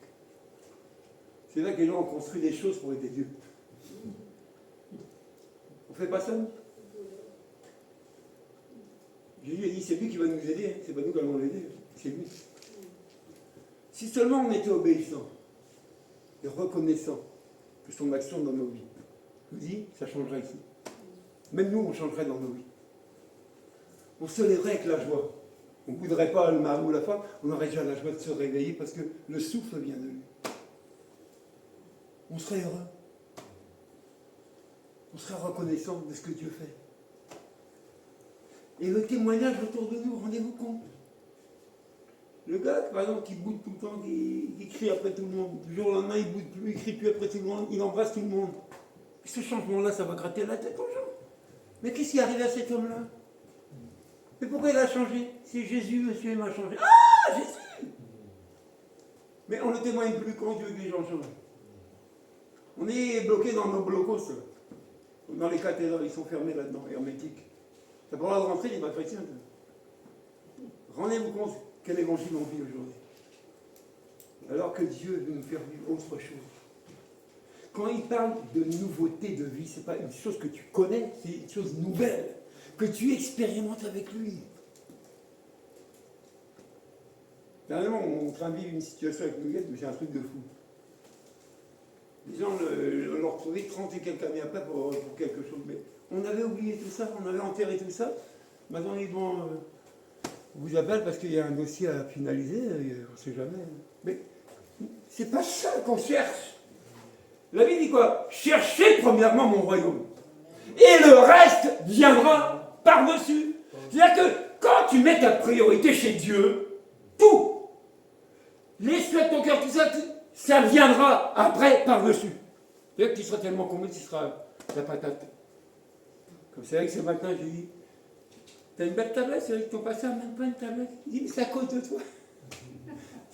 B: C'est là que les gens ont construit des choses pour aider Dieu. On ne fait pas ça, nous? Jésus a dit, c'est lui qui va nous aider, hein. C'est pas nous qui allons l'aider, c'est lui. Si seulement on était obéissant et reconnaissant de son action dans nos vies, je vous dis, ça changerait ici. Même nous, on changerait dans nos vies. On se lèverait avec la joie. On ne bouderait pas le mari ou la femme, on aurait déjà la joie de se réveiller parce que le souffle vient de lui. On serait heureux. On serait reconnaissant de ce que Dieu fait. Et le témoignage autour de nous, rendez-vous compte. Le gars, par exemple, qui boude tout le temps, qui crie après tout le monde, du jour au lendemain, il ne boude plus, il ne crie plus après tout le monde, il embrasse tout le monde. Et ce changement-là, ça va gratter la tête aux gens. Mais qu'est-ce qui est arrivé à cet homme-là? Mais pourquoi il a changé? C'est Jésus, monsieur, il m'a changé. Ah, Jésus! Mais on ne témoigne plus quand Dieu que les gens changent. On est bloqué dans nos blocos, dans les cathédrales, ils sont fermés là-dedans, hermétiques. Ça pourra rentrer, il n'est pas chrétien. Rendez-vous compte quel évangile on vit aujourd'hui. Alors que Dieu veut nous faire vivre autre chose. Quand il parle de nouveauté de vie, ce n'est pas une chose que tu connais, c'est une chose nouvelle, que tu expérimentes avec lui. Dernièrement, on est en train de vivre une situation avec Nougat, mais c'est un truc de fou. Les gens l'ont retrouvé 30 et quelques années après pour quelque chose. Mais on avait oublié tout ça, on avait enterré tout ça. Maintenant, ils vont vous appellent parce qu'il y a un dossier à finaliser, on ne sait jamais. Mais c'est pas ça qu'on cherche. La Bible dit quoi? Cherchez premièrement mon royaume. Et le reste viendra par-dessus. C'est-à-dire que quand tu mets ta priorité chez Dieu, tout, les souhaits de ton cœur, tout ça, ça viendra après par-dessus. C'est-à-dire que tu seras tellement comblé, tu seras la patate. Comme c'est vrai que ce matin, j'ai dit, t'as une belle tablette, c'est vrai que ton passé n'a même pas une tablette. Il dit, mais c'est à cause de toi.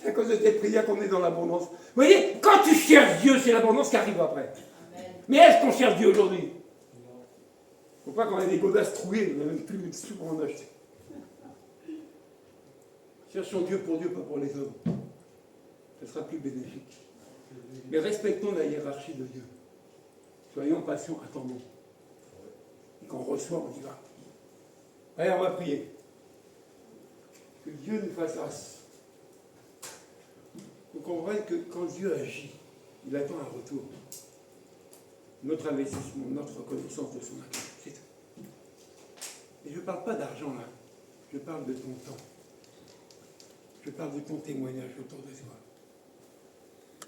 B: C'est à cause de tes prières qu'on est dans l'abondance. Vous voyez, quand tu cherches Dieu, c'est l'abondance qui arrive après.
A: Amen.
B: Mais est-ce qu'on cherche Dieu aujourd'hui? Faut pas qu'on ait des godasses trouées, on n'a même plus de sous pour en acheter. Cherchons Dieu pour Dieu, pas pour les hommes. Ce sera plus bénéfique. Mais respectons la hiérarchie de Dieu. Soyons patients, attendons. Et quand on reçoit, on y va. Allez, on va prier. Que Dieu nous fasse grâce. Vous comprenez que quand Dieu agit, il attend un retour. Notre investissement, notre reconnaissance de son acte. C'est tout. Et je ne parle pas d'argent là. Je parle de ton temps. Je parle de ton témoignage autour de toi.